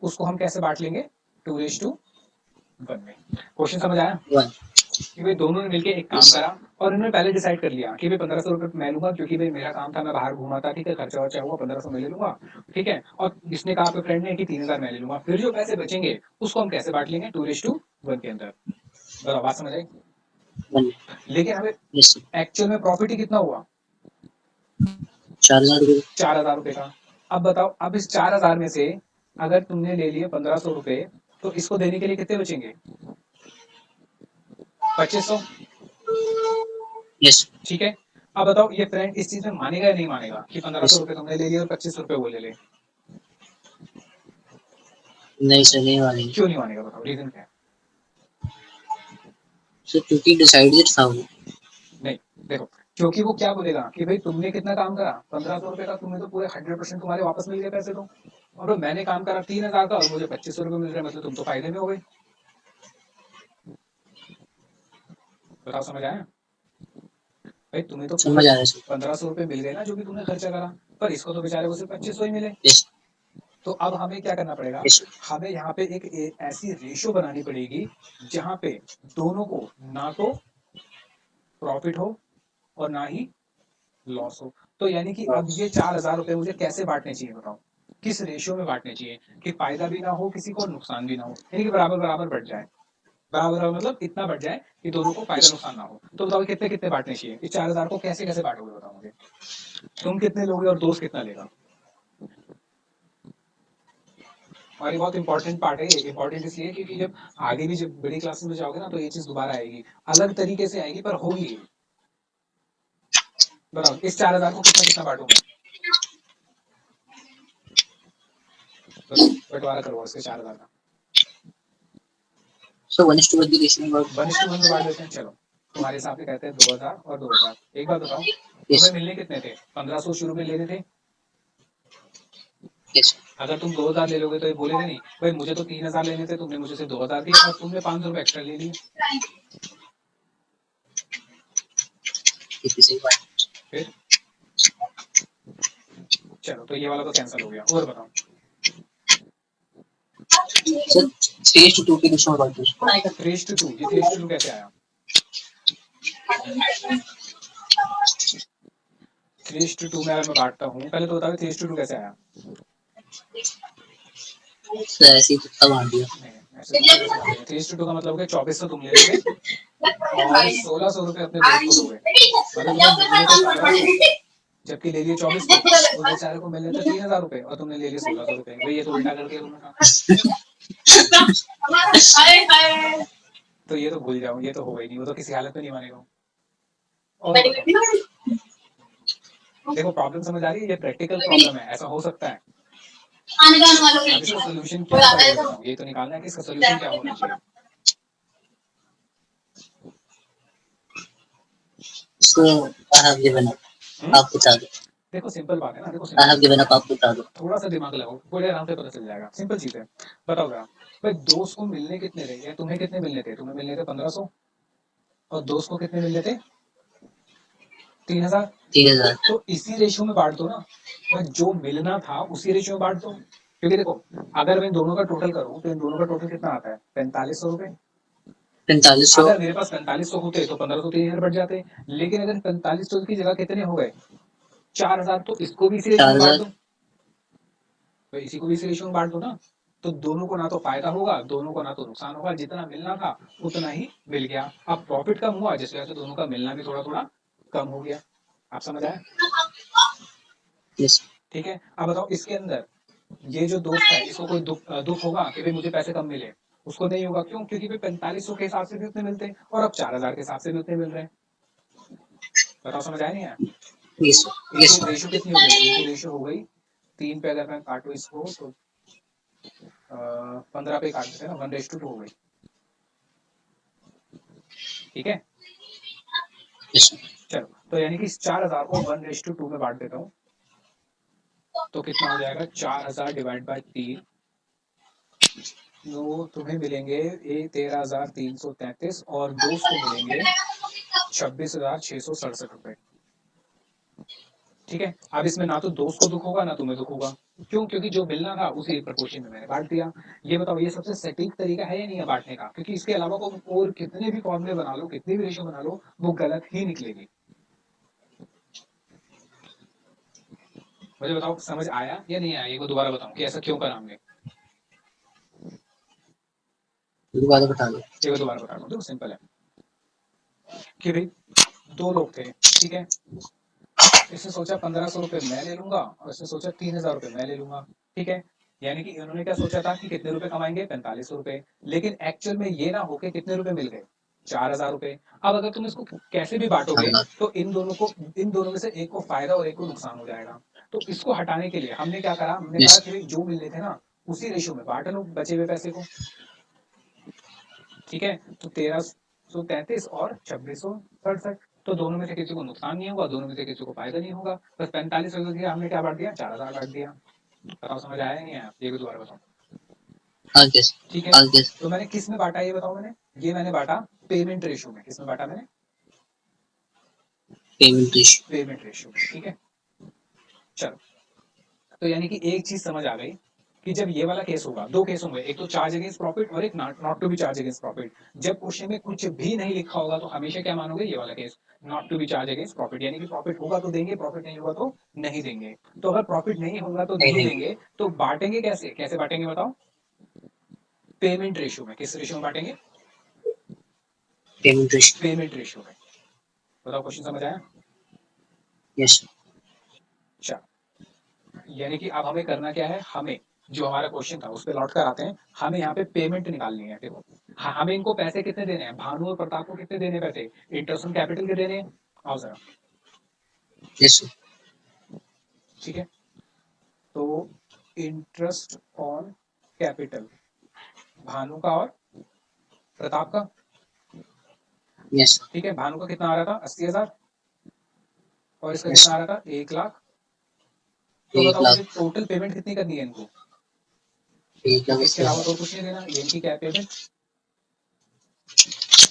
उसको हम कैसे बांट लेंगे? 2:1 में। क्वेश्चन समझ आया? 1 कि भाई दोनों ने मिलकर एक काम yes करा और इन्होंने पहले डिसाइड कर लिया कि भाई 1,500 रुपए मैं लूंगा, क्योंकि भाई मेरा काम था, मैं बाहर घूमा था, ठीक है, खर्चा वर्चा हुआ, 1,500 मैं ले लूंगा, ठीक है। और इसने कहा आपके फ्रेंड ने कि 3,000 मैं ले लूंगा। फिर जो पैसे बचेंगे उसको हम कैसे बांट लेंगे? 2:1 के अंदर। बताओ, बात समझ आई? 1 लेकिन हमें yes एक्चुअल में प्रॉफिट ही कितना हुआ? 4,000 रुपए 4,000 रुपए का। अब बताओ, अब इस 4,000 में से अगर तुमने ले लिए 1,500 रुपए, तो इसको देने के लिए कितने बचेंगे? 2,500, yes ठीक है। अब बताओ ये फ्रेंड इस चीज में मानेगा या नहीं मानेगा कि 1,500 yes रुपए तुमने ले लिए और 25 रुपए वो ले ले? नहीं सर नहीं मानेंगे क्यों नहीं मानेगा? बताओ, रीजन क्या है? सर क्योंकि डिसाइडेड था वो नहीं, देखो, क्योंकि वो क्या बोलेगा कि भाई तुमने कितना काम करा, 1,500 रुपए का, तुम्हें तो पूरे 100% तुम्हारे वापस मिल गए पैसे तो। और मैंने काम करा 3,000 का और मुझे 2,500 रुपए मिल रहे हैं, मतलब तुम तो फायदे में हो गए। बताओ, समझ आया? भाई तुम्हें तो पूरे समझ आ रहा है सर 1,500 रुपए मिल गए ना, जो भी तुमने खर्चा करा। पर इसको तो बेचारे को सिर्फ 2,500 ही मिले। yes तो अब हमें क्या करना पड़ेगा? yes हमें यहाँ पे एक ऐसी रेशो बनानी पड़ेगी जहां पे दोनों को ना तो प्रॉफिट हो और ना ही लॉस हो। तो यानी कि अब ये 4,000 रुपए मुझे कैसे बांटने चाहिए? बताओ, किस रेशियो में बांटने चाहिए कि फायदा भी ना हो किसी को और नुकसान भी ना हो, यानी कि बराबर बराबर बढ़ जाए। बराबर बराबर मतलब इतना बढ़ जाए कि दोनों को फायदा yes नुकसान ना हो। तो बताओ कितने कितने बांटने चाहिए? इस 4,000 को कैसे कैसे बांटोगे? बताओ मुझे। तुम कितने लोगे और दोस्त कितना लेगा? और ये बहुत इंपॉर्टेंट पार्ट है। इंपॉर्टेंट इसलिए क्योंकि जब आगे भी जब बड़ी क्लासेस में जाओगे ना, तो ये चीज दोबारा आएगी, अलग तरीके से आएगी, पर होगी। बताओ इस 4,000 को कितना कितना बांटूंगा? बताओ, बंटवारा करो इसके 4,000 का। सर 1:1 की रेशियो में वर्क 1:1 में बांट देते हैं, चलो। तुम्हारे हिसाब से कहते हैं 2,000 और 2,000। एक बात बताओ, तुम्हें yes मिलने कितने थे? 1,500 शुरू में लेने थे। yes अगर तुम 2,000 ले लोगे तो ये बोलेगा नहीं भाई मुझे तो 3,000 लेने थे, तुमने मुझे से 2,000 दिए और तुमने 500 रुपए एक्स्ट्रा ले लिए। सही बात फिर चलो, तो ये वाला तो कैंसिल हो गया। और बताओ, सर 3:2 की रेशियो में वर्क 3:2, ये 3:2 कैसे आया? 3:2 में अगर मैं बांटता हूँ, पहले तो बताओ 3:2 कैसे आया? सर ऐसे ही तुक्का मार दिया नहीं, ऐसे तुक्का कैसे मारेंगे? 3:2 का मतलब हो गया 2,400 तुम ले रहे थे और 1,600 रुपए अपने दोस्त को दोगे। मतलब तुम्हें मिलने थे 1,500, जबकि ले लिए 24 को। उस बेचारे को मिलने थे 3,000 रुपए और तुमने ले लिए 1,600 रुपए। भाई ये तो उल्टा कर दिया तुमने काम। तो ये तो भूल जाओ, ये तो होगा ही नहीं, वो तो किसी हालत में नहीं मानेगा। और बताओ, देखो प्रॉब्लम समझ आ रही है? ये प्रैक्टिकल प्रॉब्लम है, ऐसा हो सकता है। अब इसका सोल्यूशन क्या करोगे? बताओ, ये तो निकालना है कि इसका सोल्यूशन क्या होना चाहिए। सो आई हैव गिवन अप आप बता दो देखो सिंपल बात है ना, देखो आई सिंपल हैव चीज गिवन है। अप आप बता दो थोड़ा सा दिमाग लगाओ, बड़े आराम से पता चल जाएगा, सिंपल चीज है। बताओ जरा, भाई दोस्त को मिलने कितने थे? तुम्हें कितने मिलने थे? तुम्हें मिलने थे 1,500 और दोस्त को कितने मिलने थे? 3,000। 3,000 तो इसी रेशियो में बांट दो ना। भाई जो मिलना था उसी रेशियो में बांट दो, क्योंकि देखो अगर मैं इन दोनों का टोटल करूं तो इन दोनों का टोटल कितना आता है? 4,500 रुपए। 4500 अगर मेरे पास 4,500 होते तो 1,500 3,000 बढ़ जाते। लेकिन अगर 4,500 की जगह कितने हो गए? 4,000। तो इसको भी इसी रेशियो में बांट 4,000 दो। तो इसी को भी इसी रेशियो में बांट दो ना। तो दोनों को ना तो फायदा होगा, दोनों को ना तो नुकसान होगा। जितना मिलना था उतना ही मिल गया। अब प्रॉफिट कम हुआ, जिस वजह से दोनों का मिलना भी थोड़ा थोड़ा कम हो गया। आप समझ आए? यस ठीक है। अब बताओ इसके अंदर ये जो दोस्त है, इसको कोई दुख होगा कि भाई मुझे पैसे कम मिले? उसको नहीं होगा। क्यों? क्योंकि भाई 4,500 के हिसाब से भी उतने मिलते हैं और अब 4,000 के हिसाब से भी उतने मिल रहे हैं। बताओ समझ आया नहीं आया? यस इनकी यस रेशियो कितनी हो गई? इनकी रेशियो हो गई 3 पे। अगर मैं काटू इसको तो 15 पे काट देते हैं ना, 1:2 हो गई। ठीक है, यस चलो तो यानी कि इस 4000 को 1:2 में बांट देता हूँ, तो कितना हो जाएगा 4000 डिवाइड बाय 3, तो तुम्हें मिलेंगे 13,333 और दोस्त को मिलेंगे 26,667 रुपए। ठीक है, अब इसमें ना तो दोस्त को दुख होगा ना तुम्हें दुख होगा। क्यों? क्योंकि जो मिलना था उसी प्रपोर्शन में मैंने बांट दिया। ये बताओ ये सबसे सटीक तरीका है या नहीं है बांटने का? क्योंकि इसके अलावा को और कितने भी फॉर्मूले बना लो, कितनी भी रेशियो बना लो, वो गलत ही निकलेगी। मुझे बताओ समझ आया या नहीं आया? ये को दोबारा बताऊं कि ऐसा क्यों करा हमने? दोबारा बता दो। ये को दोबारा बता दो, सिंपल है कि भाई दो लोग थे, ठीक है, इसने सोचा 1500 रुपये मैं ले लूंगा और इसने सोचा 3000 रुपये मैं ले लूंगा। ठीक है, यानी कि इन्होंने क्या सोचा था कि कितने रुपए कमाएंगे, 4500 रुपये, लेकिन एक्चुअल में ये ना होके कितने रुपए मिल गए, 4000 रुपये। अब अगर तुम इसको कैसे भी बांटोगे हाँ तो इन दोनों में से एक को फायदा और एक को नुकसान हो जाएगा। तो इसको हटाने के लिए हमने क्या करा, हमने यस कहा कि भाई जो मिल रहे थे ना उसी रेशियो में बांट लो बचे हुए पैसे को। ठीक है, तो 1333 और 2667, तो दोनों में से किसी को नुकसान नहीं होगा, दोनों में से किसी को फायदा नहीं होगा। बस 45 हमने क्या बांट दिया, 4000 बांट दिया। बताओ समझ आया नहीं आया? ये भी दोबारा बताओ। आगे ठीक है, आगे तो मैंने किस में बांटा ये बताओ? ये मैंने बांटा पेमेंट रेशियो में। किस में बांटा मैंने? Payment ratio. पेमेंट रेशियो में। ठीक है, चलो तो यानी कि एक चीज समझ आ गई कि जब ये वाला केस होगा, दो केस होंगे, एक तो चार्ज अगेंस्ट प्रॉफिट और एक not to be charge against profit. जब क्वेश्चन में कुछ भी नहीं लिखा होगा तो हमेशा क्या मानोगे, ये वाला case, not to be charge against profit, यानी कि प्रॉफिट होगा तो देंगे, प्रॉफिट नहीं होगा तो नहीं देंगे। तो अगर प्रॉफिट नहीं होगा तो नहीं नहीं नहीं देंगे, तो बांटेंगे कैसे? कैसे बांटेंगे बताओ? पेमेंट रेशियो में। किस रेशियो में बांटेंगे? Payment ratio. पेमेंट रेशियो में। बताओ क्वेश्चन समझ आया? यस अच्छा, यानी कि अब हमें करना क्या है, हमें जो हमारा क्वेश्चन था उस पर लौट कर आते हैं। हमें यहाँ पे पेमेंट निकालनी है। देखो हमें इनको पैसे कितने देने हैं, भानु और प्रताप को कितने देने हैं पैसे, इंटरेस्ट ऑन कैपिटल के देने हैं। आओ जरा, यस ठीक है, तो इंटरेस्ट ऑन कैपिटल भानु का और प्रताप का। यस ठीक है, भानु का कितना आ रहा था, 80,000, और इसका यस कितना आ रहा था, 1 लाख। तो 1 बताओ मुझे लाख टोटल पेमेंट कितनी करनी है इनको, 1 लाख इसके 80 अलावा तो और हजार। कुछ नहीं देना, ये इनकी क्या पेमेंट।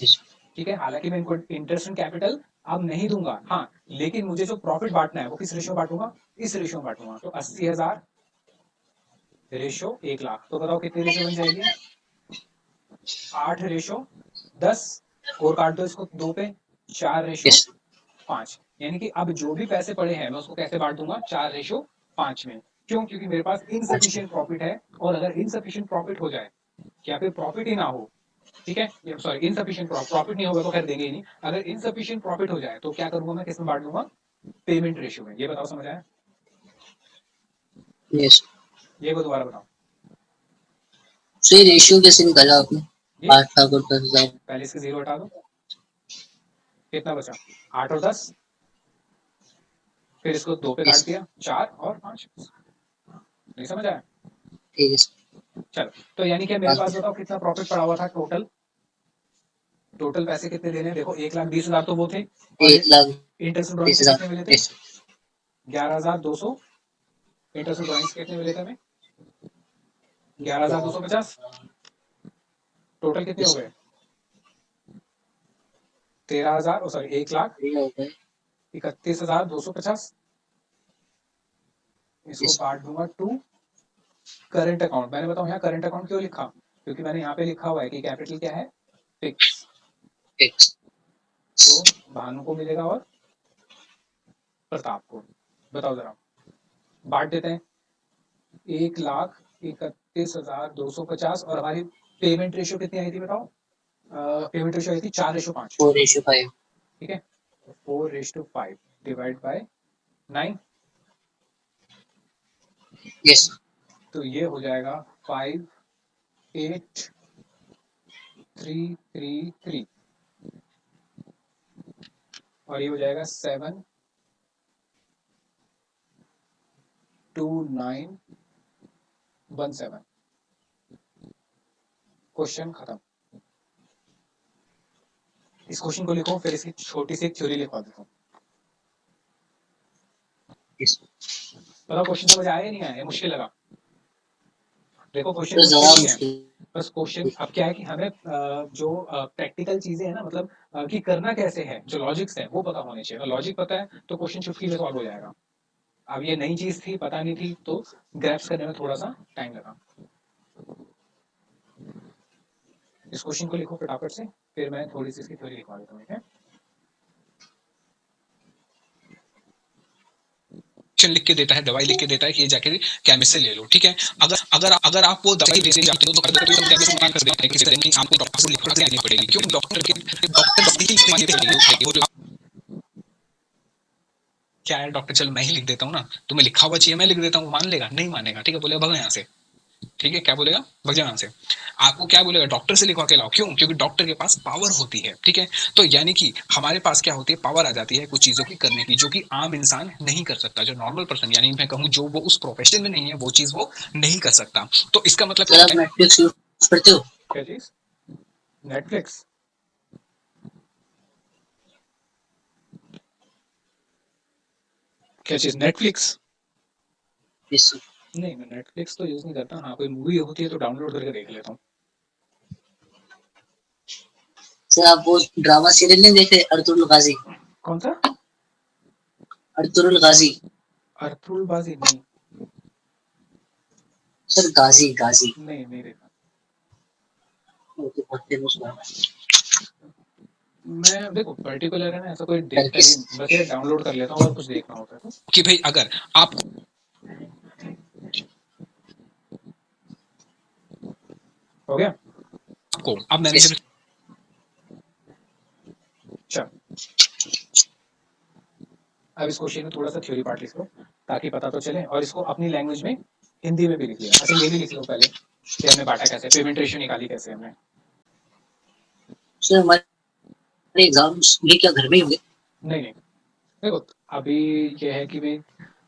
यस ठीक है, हालांकि मैं इनको इंटरेस्ट ऑन कैपिटल अब नहीं दूंगा, हाँ, लेकिन मुझे जो प्रॉफिट बांटना है वो किस रेशियो में बांटूंगा, इस रेशियो में बांटूंगा। तो 80,000 रेशियो 1 लाख, तो बताओ कितनी रेशियो बन जाएगी, 8:10, और काट दो इसको दो पे, 4:5। यस यानी कि अब जो भी पैसे पड़े हैं मैं उसको कैसे बांट दूंगा, 4:5 में। क्यों? क्योंकि मेरे पास अच्छा इनसफिशियंट प्रॉफिट है, और अगर इनसफिशियंट प्रॉफिट हो जाए या फिर प्रॉफिट ही ना हो, ठीक है, सॉरी इनसफिशियंट प्रॉफिट नहीं होगा तो खैर देंगे ही नहीं, अगर इनसफिशियंट प्रॉफिट हो जाए तो क्या करूंगा मैं, किस में बांट दूंगा, पेमेंट रेशियो में। ये बताओ समझ आया? यस। ये को दोबारा बताओ। सो ये रेशियो कैसे निकाला आपने? ये 8 लाख और 10 हजार। पहले इसके जीरो हटा दो, कितना बचा, 8 और 10, फिर इसको दो पे यस काट दिया, 4 और 5। नहीं समझ आया? ठीक है सर। चलो, तो यानी कि मेरे पास आगे बताओ कितना प्रॉफिट पड़ा हुआ था टोटल। टोटल पैसे कितने देने हैं, देखो 1,20,000 तो वो थे, और 1 लाख इंटरेस्ट ड्रॉइंग 20 के हजार। कितने मिले थे, यस 11,200। इंटरेस्ट ड्रॉइंग्स कितने मिले थे हमें, 11,250। टोटल कितने हो यस गए, 13,000, सॉरी 1,31,250। इसको यस बांट दूंगा टू करंट अकाउंट। मैंने बताऊं यहाँ करंट अकाउंट क्यों लिखा, क्योंकि मैंने यहाँ पे लिखा हुआ है कि कैपिटल क्या है, फिक्स। फिक्स। तो भानु को मिलेगा और प्रताप को। बताओ जरा, बांट देते हैं। 1,31,250, और हमारी पेमेंट रेशियो कितनी आई थी बताओ, पेमेंट रेशियो आई थी 4:5। 4:5। ठीक है, 4:5 डिवाइड बाय 9, यस तो ये हो जाएगा 5,8,333, और ये हो जाएगा 7,29,17। क्वेश्चन खत्म। इस क्वेश्चन को लिखो, फिर इसकी छोटी सी एक थ्योरी लिखवा देता हूँ। बताओ क्वेश्चन समझ आया या नहीं आया, मुश्किल लगा? देखो क्वेश्चन तो मुश्किल ज़्यादा नहीं है, मुश्किल। बस क्वेश्चन अब क्या है कि हमें जो प्रैक्टिकल चीजें हैं ना, मतलब कि करना कैसे है, जो लॉजिक्स है वो पता होने चाहिए। अगर लॉजिक पता है तो क्वेश्चन चुटकी से सॉल्व हो जाएगा। अब ये नई चीज थी, पता नहीं थी, तो ग्रैप्स करने में थोड़ा सा टाइम लगा। इस क्वेश्चन को लिखो फटाफट से, फिर मैं थोड़ी सी इसकी थ्योरी लिखवा देता हूँ, ठीक है? लिख के देता है, दवाई लिख के देता है कि ये जाके केमिस्ट से ले लो, ठीक है। अगर अगर अगर आप वो दवाई देने जाते हो तो कभी कभी केमिस्ट मना कर देता है कि नहीं, आपको डॉक्टर से लिखवा के आनी पड़ेगी। क्यों? डॉक्टर ही लिखवानी पड़ेगी। वो क्या है, डॉक्टर चलो मैं ही लिख देता हूँ ना, तुम्हें लिखा हुआ चाहिए, मैं लिख देता हूँ, मान लेगा? नहीं मानेगा, ठीक है, बोलेगा भगो यहाँ से, ठीक है, क्या बोलेगा? भग जाओ यहाँ से। आपको क्या बोलेगा? डॉक्टर से लिखवा के लाओ। क्यों? क्योंकि डॉक्टर के पास पावर होती है, ठीक है। तो यानी कि हमारे पास क्या होती है? पावर आ जाती है कुछ चीजों की करने की, जो कि आम इंसान नहीं कर सकता। जो नॉर्मल पर्सन, यानी मैं कहूँ जो वो उस प्रोफेशन में नहीं है, वो चीज वो नहीं कर सकता। तो इसका मतलब सर आप नेटफ्लिक्स यूज करते हो? क्या चीज? नेटफ्लिक्स? क्या चीज? नेटफ्लिक्स? नहीं, मैं नेटफ्लिक्स तो यूज नहीं करता। हाँ, कोई मूवी होती है तो डाउनलोड करके देख लेता हूँ। सर आप वो ड्रामा सीरियल नहीं देखे अर्तुगरुल गाजी? कौन सा? अर्तुगरुल गाजी। अर्तुगरुल बाजी? नहीं सर गाजी गाजी। नहीं, नहीं देखा। वो तो बहुत फेमस हुआ। मैं देखो पर्टिकुलर है ना, ऐसा कोई देखता टर्किश। नहीं, बस ये डाउनलोड कर लेता हूँ अगर कुछ देखना होता है तो। कि भाई अगर आप हो गया? आपको अब मैनेजर चल, अब इस क्वेश्चन में थोड़ा सा थ्योरी पार्ट लिख लो ताकि पता तो चले, और इसको अपनी लैंग्वेज में हिंदी में भी लिख लिया। अच्छा, ये भी लिख लो पहले कि हमने बांटा कैसे, पेमेंट रेशियो निकाली कैसे हमने। सर हमारे एग्जाम्स भी क्या घर में ही होंगे? नहीं नहीं, देखो अभी ये है कि भाई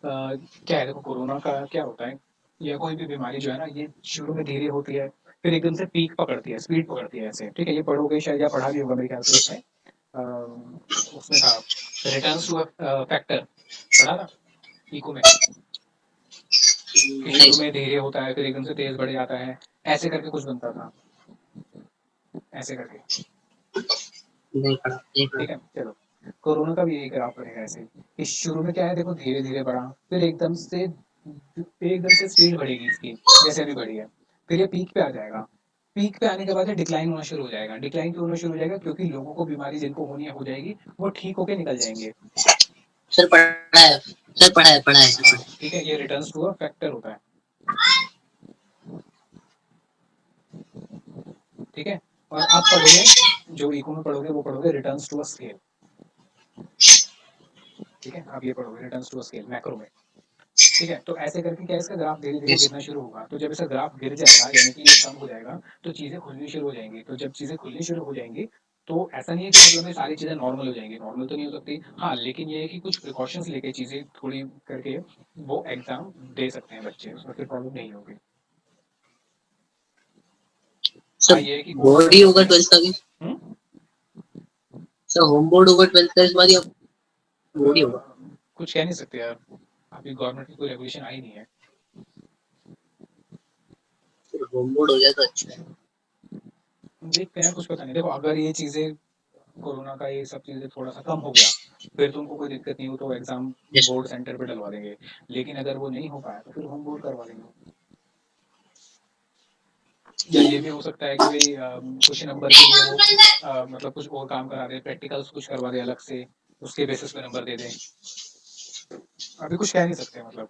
क्या है, देखो कोरोना का क्या होता है, या कोई भी बीमारी जो है ना, ये शुरू में धीरे होती है, फिर एकदम से पीक पकड़ती है, स्पीड पकड़ती है ऐसे, ठीक है? ये पढ़ोगे शायद, या पढ़ा भी होगा मेरे ख्याल से उसमें, उसमें था रिटर्न्स टू फैक्टर, पढ़ा था इको में, कि नहीं शुरू सर। में धीरे होता है, फिर एकदम से तेज बढ़ जाता है, ऐसे करके कुछ बनता था, ऐसे करके। नहीं पढ़ा नहीं पढ़ा। ठीक है, चलो। कोरोना का भी यही ग्राफ रहेगा ऐसे ही, कि शुरू में क्या है, देखो धीरे धीरे बढ़ा, फिर एकदम से स्पीड बढ़ेगी इसकी, जैसे अभी बढ़ी है, फिर ये पीक पे आ जाएगा। पीक पे आने के बाद डिक्लाइन होना शुरू हो जाएगा। डिक्लाइन क्यों होना शुरू हो जाएगा? क्योंकि लोगों को बीमारी जिनको होनी है हो जाएगी, वो ठीक होके निकल जाएंगे। सर पढ़ा है सर, पढ़ा है सर, हाँ, पढ़ा है। ठीक है, ये रिटर्न्स टू अ फैक्टर होता है, ठीक है? और आप पढ़ोगे, जो इको में पढ़ोगे वो पढ़ोगे रिटर्न्स टू अ स्केल, ठीक है? आप ये पढ़ोगे returns to a scale macro में, ठीक है? तो ऐसे करके क्या, इसका ग्राफ धीरे धीरे यस गिरना शुरू होगा। तो जब इसका ग्राफ गिर जाएगा, यानी कि ये कम हो जाएगा, तो चीजें खुलनी शुरू हो जाएंगी। तो जब चीजें खुलनी शुरू हो जाएंगी, तो ऐसा नहीं है कि मतलब में सारी चीजें नॉर्मल हो जाएंगी, नॉर्मल तो नहीं हो सकती, हाँ, लेकिन ये है कि कुछ प्रिकॉशंस लेके चीजें थोड़ी करके वो एग्जाम दे सकते हैं बच्चे, उसमें फिर प्रॉब्लम नहीं होगी। सर। हाँ, ये है कि कोर्स बोर्ड कर ही सकते होगा हैं। 12th का भी? हम्म? सर होम बोर्ड होगा 12th का इस बार या बोर्ड ही होगा? कुछ कह नहीं सकते यार, अभी गवर्नमेंट की कोई रेगुलेशन आई नहीं है। सर होम बोर्ड हो जाए तो अच्छा है। देखते हैं, कुछ पता नहीं। देखो अगर ये चीजें, कोरोना का ये सब चीजें थोड़ा सा कम हो गया, फिर तो उनको कोई दिक्कत नहीं हो, तो एग्जाम यस। बोर्ड सेंटर पे डलवा देंगे। लेकिन अगर वो नहीं हो पाया तो फिर होम बोर्ड करवा देंगे। या ये भी हो सकता है कि भाई कुछ नंबर के लिए वो मतलब कुछ और काम करा दे, प्रैक्टिकल्स कुछ करवा दे अलग से, उसके बेसिस पे नंबर दे दें। अभी कुछ कह नहीं सकते मतलब।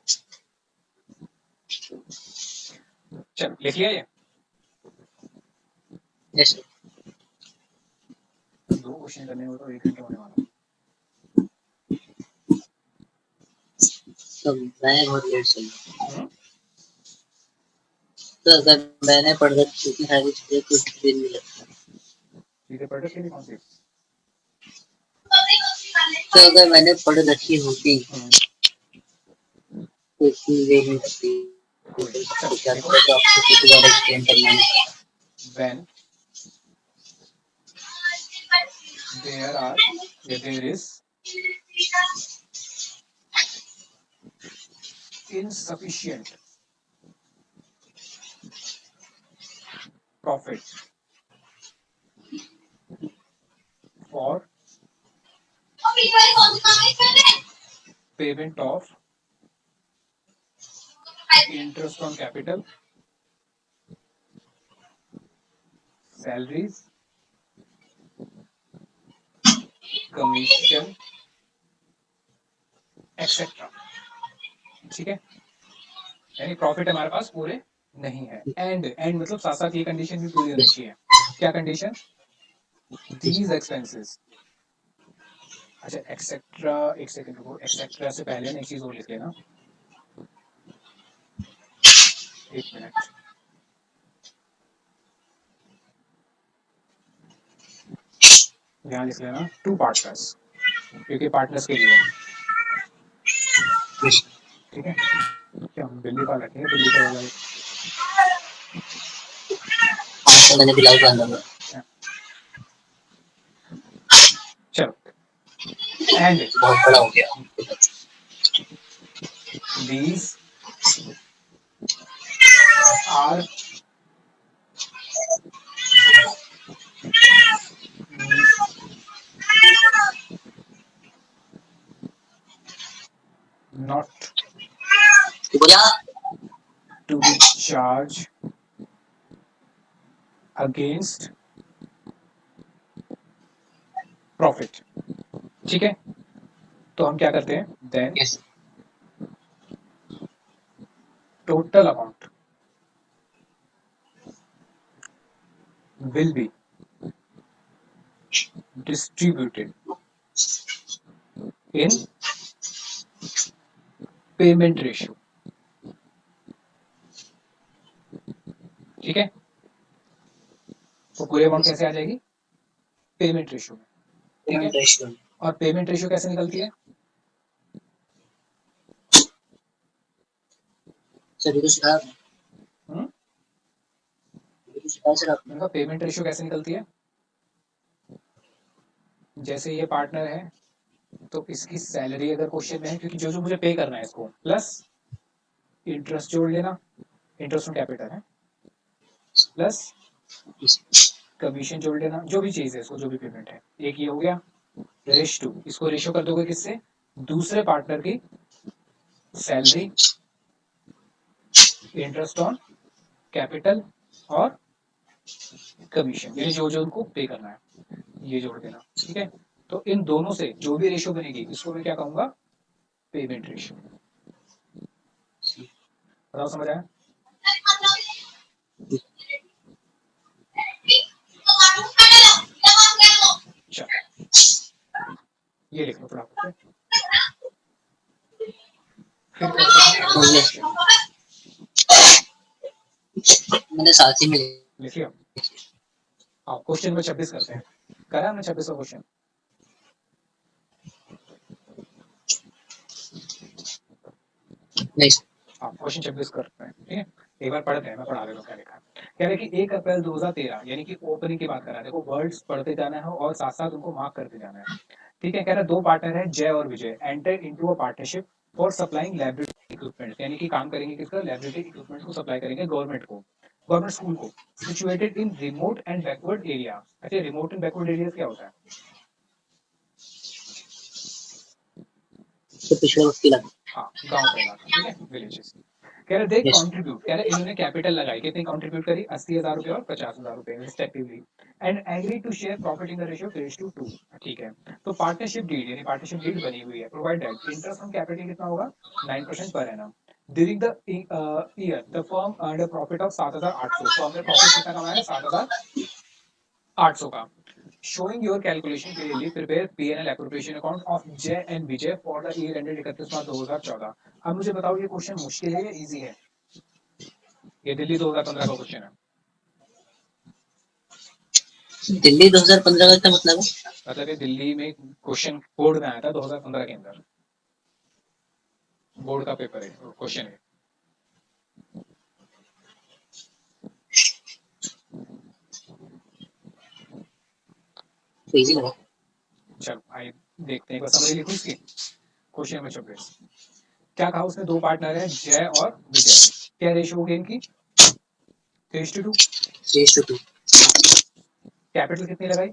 चल, लिख लिया ये? Yes sir. दो क्वेश्चन करने में तो 1 घंटा होने वाला। तो मैं बहुत लेट चल रहा हम्म? हूँ। तो अगर मैंने पढ़ रखी इतनी सारी चीजें कुछ दिन नहीं लगता। चीजें पढ़ रखी थी कौन सी? तो अगर मैंने पढ़ रखी होती हम्म, तो इतनी देर नहीं लगती। कोई नहीं, अच्छा तो क्या देखो, पता, तो आपको किसी बार एक्सप्लेन करना है। when there is insufficient profit for payment of interest on capital, salaries, commission, etcetera. ठीक है, यानी प्रॉफिट हमारे पास पूरे नहीं है। एंड मतलब साथ साथ ये कंडीशन भी पूरी होनी चाहिए। क्या कंडीशन? These expenses. अच्छा एक्सेट्रा, एक सेकंड रुको, एक्सेट्रा से पहले ना एक चीज और लिख लेना, एक मिनट। यहाँ लिख लेना टू पार्टनर्स, क्योंकि पार्टनर्स के लिए, ठीक है। क्या हम बिल्ली पाल रखेंगे? बिल्ली का वाला मैंने बिलाई को अंदर चलो, एंड बहुत बड़ा हो गया। these are not बोला to be charged against profit। ठीक है, तो हम क्या करते हैं? Then yes total amount will be distributed in payment ratio। ठीक है, तो पूरी अमाउंट कैसे आ जाएगी? पेमेंट रेशियो में। ठीक है, रेशियो और पेमेंट रेशियो कैसे निकलती है? सर तो सिखा हम्म, तो सिखा सर आपने मैंने कहा पेमेंट रेशियो कैसे निकलती है? जैसे ये पार्टनर है तो इसकी सैलरी अगर क्वेश्चन में है, क्योंकि जो जो मुझे पे करना है इसको, प्लस इंटरेस्ट जोड़ लेना, इंटरेस्ट ऑन कैपिटल है, प्लस कमीशन जोड़ लेना, जो भी चीज है इसको, जो भी पेमेंट है। एक ये हो गया रेश टू, इसको रेशियो कर दोगे किससे? दूसरे पार्टनर की सैलरी, इंटरेस्ट ऑन कैपिटल और कमीशन, यानी जो जो उनको पे करना है, ये जोड़ देना। ठीक है, तो इन दोनों से जो भी रेशियो बनेगी इसको मैं क्या कहूंगा? Payment ratio. बताओ समझ आया? चल ये लिख लो फटाफट से, फिर करते हैं अगला क्वेश्चन। मैंने साथ ही में लिख लिया? हाँ, क्वेश्चन नंबर 26 करते हैं। करा हमने 26वां क्वेश्चन? नहीं हाँ, क्वेश्चन 26 करते हैं। ठीक है, एक बार पढ़ते हैं, मैं पढ़ा देता हूँ क्या लिखा है। कह रहे कि 1 अप्रैल 2013, यानी कि ओपनिंग की बात कर रहा है। देखो वर्ड्स पढ़ते जाना है और साथ साथ उनको मार्क करते जाना है। ठीक है, कह रहा है दो पार्टनर है जय और Vijay, enter into a partnership for supplying laboratory equipment, यानी कि काम करेंगे किसका? लैबोरेटरी इक्विपमेंट को सप्लाई करेंगे गवर्नमेंट को, गवर्नमेंट स्कूल को, situated in remote and backward area. अच्छा, रिमोट एंड बैकवर्ड एरिया क्या होता है? तो पिछले वक्त की लगा हाँ, गांव का इलाका। ठीक है, विलेजेस। कह रहे दे यस कंट्रीब्यूट, कह रहे इन्होंने कैपिटल लगाई, कितनी कंट्रीब्यूट करी? 80,000 रुपए और 50,000 रुपए respectively, and agree to share profit in the ratio 3:2। ठीक है, तो पार्टनरशिप डीड, यानी पार्टनरशिप डीड बनी हुई है, provide that interest on capital कितना होगा? 9% per annum. During the year the firm earned a profit of 7,800। Firm ने प्रॉफिट कितना कमाया? 7,800 का। Showing your calculation clearly, prepare P&L appropriation account of Jay and Vijay for the year ended 31 मार्च 2014। अब मुझे बताओ ये क्वेश्चन मुश्किल है या इजी है? ये दिल्ली 2015 का क्वेश्चन है। दिल्ली 2015 का क्या मतलब है? मतलब ये दिल्ली में क्वेश्चन बोर्ड में आया था 2015 के अंदर, बोर्ड का पेपर है, क्वेश्चन है। तो इजी लगा। चलो आइए देखते हैं, एक बार समरी लिखूं इसकी। क्वेश्चन नंबर 24, क्या कहा उसने, दो पार्टनर है जय और विजय, क्या रेशियो होगी इनकी, 3:2। 3:2। कैपिटल कितनी लगाई,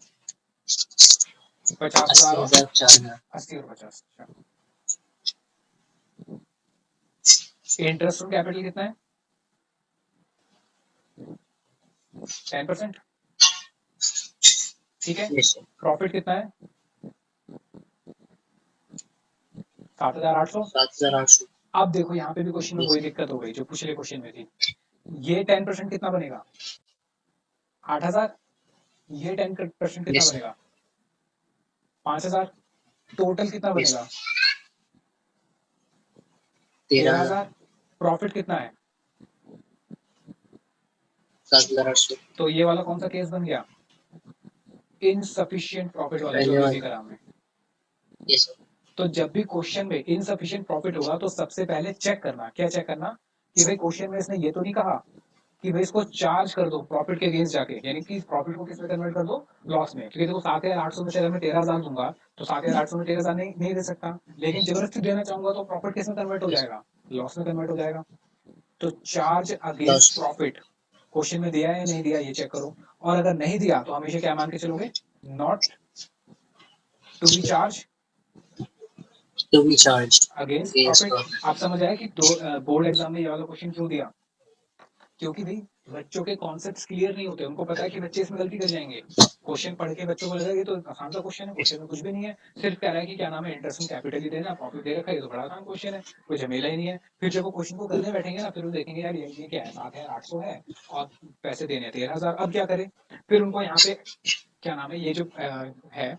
50,000 और 80,000 4,000। 80 और 50। इंटरेस्ट ऑन कैपिटल कितना है, 10%। ठीक है, यस सर। प्रॉफिट कितना है, 7,800। 7,800। अब देखो यहाँ पे भी क्वेश्चन में वही दिक्कत हो गई जो पिछले क्वेश्चन में थी। ये 10% कितना बनेगा, 8,000। ये 10% कितना यस सर। बनेगा, 5,000। टोटल कितना यस बनेगा, 13,000। 13,000। प्रॉफिट कितना है, 7,800। तो ये वाला कौन सा केस बन गया, इनसफिशिएंट प्रॉफिट वाला, जो पहले अभी भी वाला। करा हमने। Yes sir. तो जब भी क्वेश्चन में इनसफिशिएंट प्रॉफिट होगा तो सबसे पहले चेक करना, क्या चेक करना, कि भाई क्वेश्चन में इसने ये तो नहीं कहा कि भाई इसको चार्ज कर दो प्रॉफिट के अगेंस्ट जाके, यानी कि प्रॉफिट को किस में कन्वर्ट कर दो, लॉस में। क्योंकि देखो 7,800 में से अगर मैं 13,000 दूंगा तो 7,800 में 13,000 नहीं दे सकता, लेकिन जबरदस्ती देना चाहूंगा तो प्रॉफिट किस में कन्वर्ट हो जाएगा, लॉस में कन्वर्ट हो जाएगा। तो charge loss. Against profit question में दिया है या नहीं दिया, ये चेक करो। और अगर नहीं दिया तो हमेशा क्या मान के चलोगे, not to be charge to be charge against against profit. Profit. आप समझ आया कि बोर्ड एग्जाम में ये वाला क्वेश्चन क्यों दिया, क्योंकि भाई बच्चों के कॉन्सेप्ट्स क्लियर नहीं होते, उनको पता है कि बच्चे इसमें गलती कर जाएंगे। क्वेश्चन पढ़ के बच्चों को लगेगा ये तो आसान सा क्वेश्चन है, क्वेश्चन में कुछ भी नहीं है, सिर्फ कह रहा है कि क्या नाम है, इंटरेस्ट ऑन कैपिटल ही देना, प्रॉफिट दे रखा है, ये तो बड़ा आसान क्वेश्चन है, कोई झमेला ही नहीं है। फिर जब वो क्वेश्चन को करने बैठेंगे ना, फिर वो देखेंगे यार ये क्या है, 7,800 है और पैसे देने हैं 13,000, अब क्या करें। फिर उनको यहाँ पे क्या नाम है, ये जो है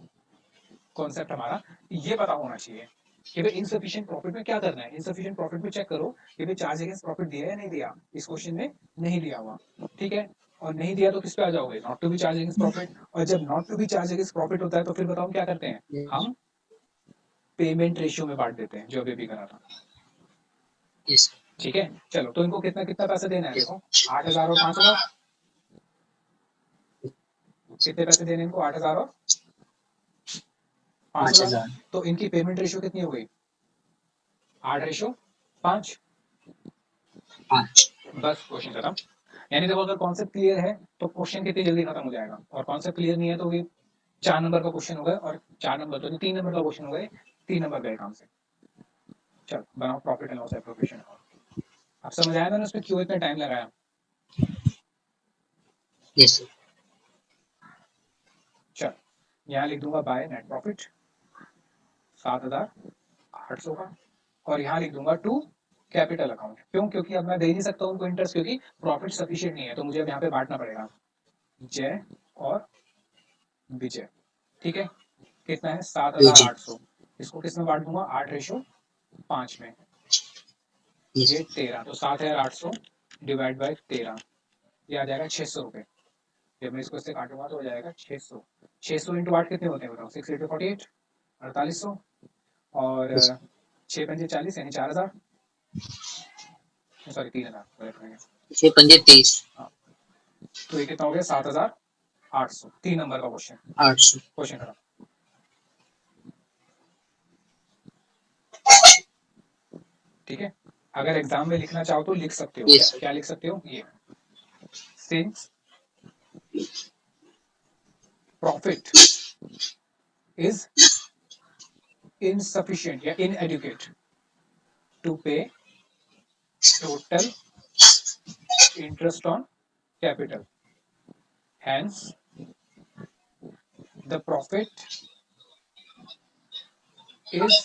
कॉन्सेप्ट हमारा, ये पता होना चाहिए कि भाई इनसफिशिएंट प्रॉफिट में क्या करना है। इनसफिशिएंट प्रॉफिट में चेक करो कि भाई चार्ज अगेंस्ट प्रॉफिट दिया है या नहीं दिया, इस क्वेश्चन में नहीं दिया हुआ, ठीक है। और नहीं दिया तो किस पे आ जाओगे, not to be charge against profit. और जब not to be charge against profit होता है तो फिर बताओ क्या करते हैं, हम पेमेंट रेशियो में बांट देते हैं, जो अभी भी करा था। यस। ठीक है, चलो तो इनको कितना कितना पैसा देना है, यस। देखो 8,000 और 5,000, कितने पैसे देने इनको, 8,000 और 5,000। 5,000। तो इनकी पेमेंट रेशियो कितनी हो गई, 8:5। 5। बस क्वेश्चन खत्म। यानी देखो अगर कॉन्सेप्ट क्लियर है तो क्वेश्चन कितनी जल्दी खत्म हो जाएगा, और कॉन्सेप्ट क्लियर नहीं है तो ये 4 नंबर का क्वेश्चन होगा, और 4 नंबर तो नहीं, 3 नंबर का क्वेश्चन होगा, 3 नंबर गए काम से। चलो बनाओ profit and loss appropriation account. आप समझ आया मैंने उसमें क्यों इतना टाइम लगाया। Yes sir. चलो यहाँ लिख दूंगा बाय नेट प्रॉफिट 7,800 का, और यहाँ लिख दूंगा टू कैपिटल अकाउंट। क्यों, क्योंकि अब मैं दे नहीं सकता उनको इंटरेस्ट, क्योंकि प्रॉफिट सफिशिएंट नहीं है, तो मुझे अब यहाँ पे बांटना पड़ेगा जय और विजय। ठीक है, कितना है, 7,800। इसको किस में बांट दूंगा, 8:5 में, ये 13, तो 7,800 डिवाइड बाई 13, ये आ जाएगा 600 रुपये। जब मैं इसको इससे काटूंगा तो हो जाएगा 600। 600 इंटू 8 कितने होते हैं बताओ, 6 8 48, 4800, और 6 पंजे 40 यानी 4,000, सॉरी 3,000, 6 पंजे 23। हाँ। तो ये कितना हो गया, 7,800। 3 नंबर का क्वेश्चन, 800। क्वेश्चन खत्म। ठीक है, अगर एग्जाम में लिखना चाहो तो लिख सकते हो, यस सर। क्या लिख सकते हो, ये सिंस प्रॉफिट इज insufficient या inadequate to pay total interest on capital, hence the profit is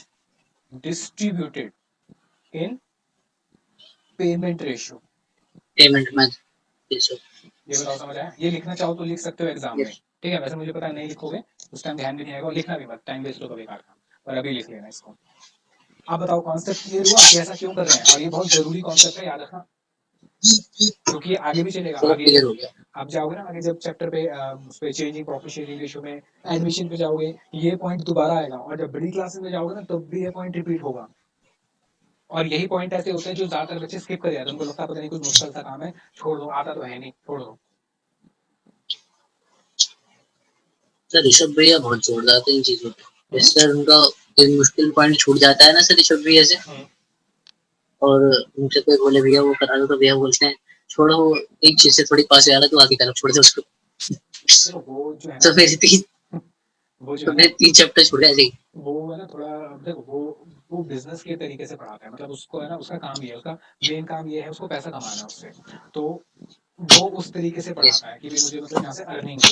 distributed in payment ratio। Payment में। Yes sir. ये बताओ समझ आया, ये लिखना चाहो तो लिख सकते हो एग्जाम में। यस। ठीक है, वैसे मुझे पता है नहीं लिखोगे उस टाइम ध्यान भी नहीं आएगा, और लिखना भी मत, टाइम वेस्ट होगा बेकार का, पर अभी लिख लेना इसको। आप बताओ कॉन्सेप्ट क्लियर हुआ कि ऐसा क्यों कर रहे हैं, और ये बहुत जरूरी कॉन्सेप्ट है, याद रखना, क्योंकि ये आगे भी चलेगा। सब आगे क्लियर हो गया। आप जाओगे ना, आगे जब चैप्टर पे उस पे चेंजिंग प्रॉफिट शेयरिंग रेशियो में एडमिशन पे जाओगे, ये पॉइंट दोबारा आएगा, और जब बड़ी क्लासेस में जाओगे ना तब भी ये पॉइंट रिपीट होगा। और यही पॉइंट ऐसे होते हैं जो ज्यादातर बच्चे स्किप कर जाते हैं, उनको लगता है पता नहीं कुछ मुश्किल सा काम है, छोड़ दो, आता तो है नहीं, छोड़ दो। सर ऋषभ भैया बहुत जोरदार थे इन चीजों पे। सर उनका कोई मुश्किल पॉइंट छूट जाता है ना सर ऋषभ भैया से, और उनसे कोई बोले भैया वो करा दो तो भैया बोलते हैं छोड़ो, वो एक चीज से थोड़ी पास आ रहा तो आगे तरफ छोड़ दे उसको। देखो वो जो है तो ना फिर वो जो तो है ना फिर 3 चैप्टर छूट जाएगी। वो है ना थोड़ा, देखो वो बिजनेस के तरीके से पढ़ाता है, मतलब उसको है ना, उसका काम ये है, उसका मेन काम ये है, उसको पैसा कमाना है उससे। तो वो उस तरीके से यस पढ़ाता है कि भाई मुझे मतलब यहाँ से अर्निंग हो।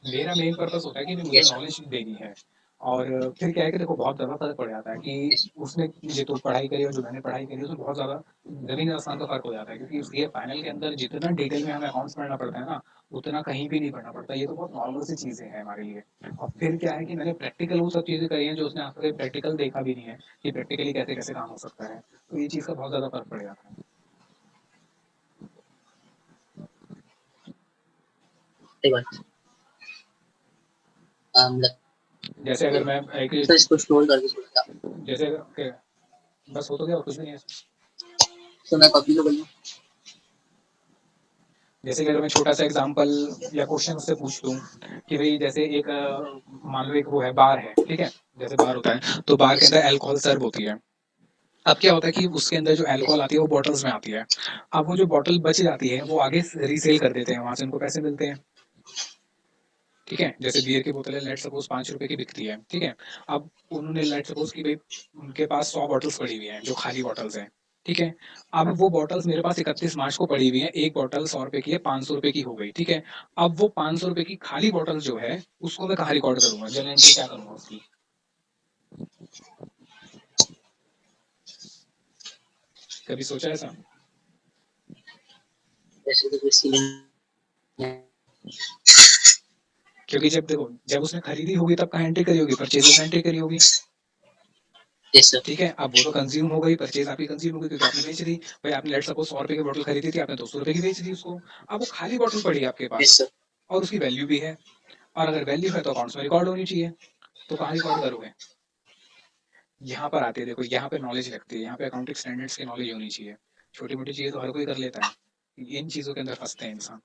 मेरा मेन पर्पस होता है कि भाई मुझे यस नॉलेज देनी है। और फिर क्या है कि देखो बहुत ज़्यादा फर्क पड़ जाता है कि यस उसने ये तो पढ़ाई करी और जो मैंने पढ़ाई करी उसमें बहुत ज़्यादा ज़मीन आसमान का फर्क हो जाता है, क्योंकि उसके फाइनल के अंदर जितना डिटेल में हमें अकाउंट्स पढ़ना पड़ता है ना, उतना कहीं भी नहीं पढ़ना पड़ता। ये तो बहुत नॉर्मल सी चीज़ें हैं हमारे लिए। और फिर क्या है कि मैंने प्रैक्टिकल वो सब चीज़ें करी हैं जो उसने आज तक प्रैक्टिकल देखा भी नहीं है, कि प्रैक्टिकली कैसे कैसे काम हो सकता है। तो ये चीज़ का बहुत ज़्यादा फर्क पड़ जाता है। सही बात। जैसे अगर मैं एक, तो इसको स्क्रॉल करके छोड़ता जैसे बस हो तो गया और कुछ भी नहीं है। तो मैं कॉपी तो कर लूँ। जैसे कि अगर मैं छोटा सा एग्जांपल या क्वेश्चन उससे पूछ लूँ कि भाई जैसे एक मान लो एक वो है बार है, ठीक है, जैसे बार होता है तो बार के यस अंदर अल्कोहल सर्व होती है। अब क्या होता है कि उसके अंदर जो अल्कोहल यस आती है वो बॉटल्स में आती है। अब वो जो बॉटल बच जाती है वो आगे रीसेल कर देते हैं, वहां से उनको पैसे मिलते हैं। ठीक है, जैसे बियर की बोतलें लेट सपोज 5 रुपए की बिकती है, ठीक है। अब उन्होंने लेट सपोज कि भाई उनके पास 100 बॉटल्स पड़ी हुई हैं जो खाली बॉटल्स हैं, ठीक है। अब वो बॉटल्स मेरे पास 31 मार्च को पड़ी हुई है, एक बॉटल 100 रुपए की है, 500 रुपए की हो गई, ठीक है। अब वो 500 रुपए की खाली बॉटल जो है उसको मैं कहाँ रिकॉर्ड करूंगा, जर्नल एंट्री क्या करूंगा उसकी? कभी सोचा ऐसा? वैसे तो कोई सीलिंग है। क्योंकि जब देखो जब उसने खरीदी होगी तब कहाँ एंट्री करी होगी, परचेजेस में एंट्री करी होगी। Yes sir. ठीक है, अब वो तो कंज्यूम हो गई, परचेज आपकी कंज्यूम हो गई क्योंकि आपने बेच दी। भाई आपने लेट सपोज 100 रुपए की बोतल खरीदी थी, आपने 200 रुपए की बेच दी उसको। अब वो खाली बोतल पड़ी है आपके पास यस सर। और उसकी वैल्यू भी है, और अगर वैल्यू है तो अकाउंट्स में रिकॉर्ड होनी चाहिए। तो कहाँ रिकॉर्ड करोगे? यहाँ पर आते हैं, देखो यहाँ पे नॉलेज लगती है, यहाँ पे अकाउंटिंग स्टैंडर्ड्स की नॉलेज होनी चाहिए। छोटी मोटी चीजें तो हर कोई कर लेता है, इन चीजों के अंदर फंसते हैं इंसान।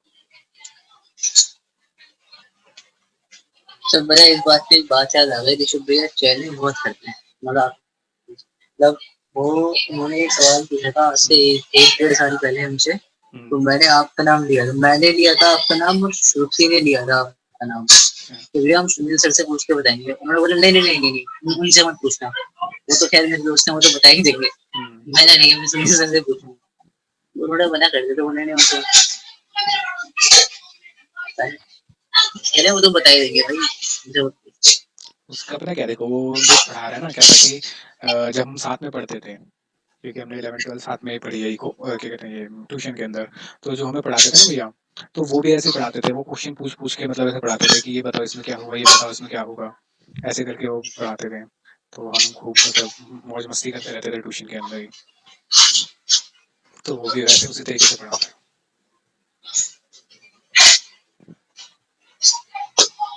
सर मेरा इस बात पे एक बात याद आ गई, ऋषभ भैया चैलेंज बहुत करते हैं। मतलब वो उन्होंने एक सवाल पूछा था आज से 1-1.5 साल पहले हमसे। तो मैंने आपका नाम लिया था, मैंने लिया था आपका नाम और श्रुति ने लिया था आपका नाम। तो भैया हम सुनील सर से पूछ के बताएंगे। उन्होंने बोला नहीं नहीं नहीं नहीं नहीं, उनसे मत पूछना, वो तो खैर मेरे दोस्त हैं, वो तो बता ही देंगे। मैंने नहीं, मैं सुनील सर से पूछूंगा। उन्होंने मना कर दिया, तो उन्होंने उनको कह रहे वो तो बता ही देंगे भाई, मुझे मत पूछो। उसका पता क्या, देखो वो जो पढ़ा रहा है ना, क्या था कि जब हम साथ में पढ़ते थे, क्योंकि हमने 11वीं 12वीं साथ में ही पढ़ी है, क्या कहते हैं ये ट्यूशन के अंदर। तो जो हमें पढ़ाते थे ना भैया, तो वो भी ऐसे ही पढ़ाते थे, वो क्वेश्चन पूछ पूछ के मतलब ऐसे पढ़ाते थे कि ये बताओ इसमें क्या होगा, ये बताओ इसमें क्या होगा, ऐसे करके वो पढ़ाते थे। तो हम खूब मतलब मौज मस्ती करते रहते थे ट्यूशन के अंदर ही। तो वो भी वैसे उसी तरीके से पढ़ाता है।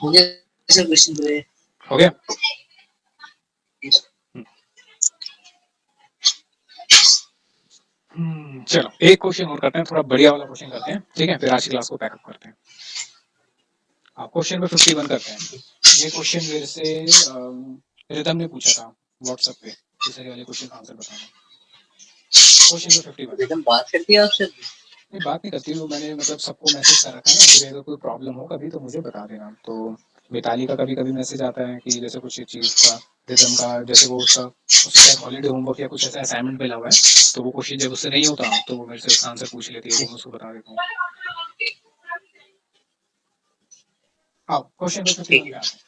मुझे ऐसे क्वेश्चन हुए। हो गया? चलो एक क्वेश्चन और करते हैं, थोड़ा बढ़िया वाला क्वेश्चन करते हैं, ठीक है, फिर आज की क्लास को पैकअप करते हैं। आप क्वेश्चन पे 51 करते हैं। ये क्वेश्चन मेरे से रिदम ने पूछा था व्हाट्सएप पे, कि सही वाले क्वेश्चन का आंसर बताना। क्वेश्चन पे 51। एकदम बात करती है आपसे। नहीं बात नहीं करती हूँ, मैंने मतलब सबको मैसेज कर रखा है ना कि भाई अगर कोई प्रॉब्लम हो कभी तो मुझे बता देना। तो मिताली का कभी कभी मैसेज आता है कि जैसे कुछ चीज़ का, रिदम का, जैसे वो उसका शायद हॉलीडे होमवर्क या कुछ ऐसा असाइनमेंट मिला हुआ है, तो वो क्वेश्चन जब उससे नहीं होता तो वो मेरे से उसका आंसर पूछ लेती है, तो मैं उसको बता देता हूँ। हाँ क्वेश्चन पे 51 ठीक पे है। आते हैं।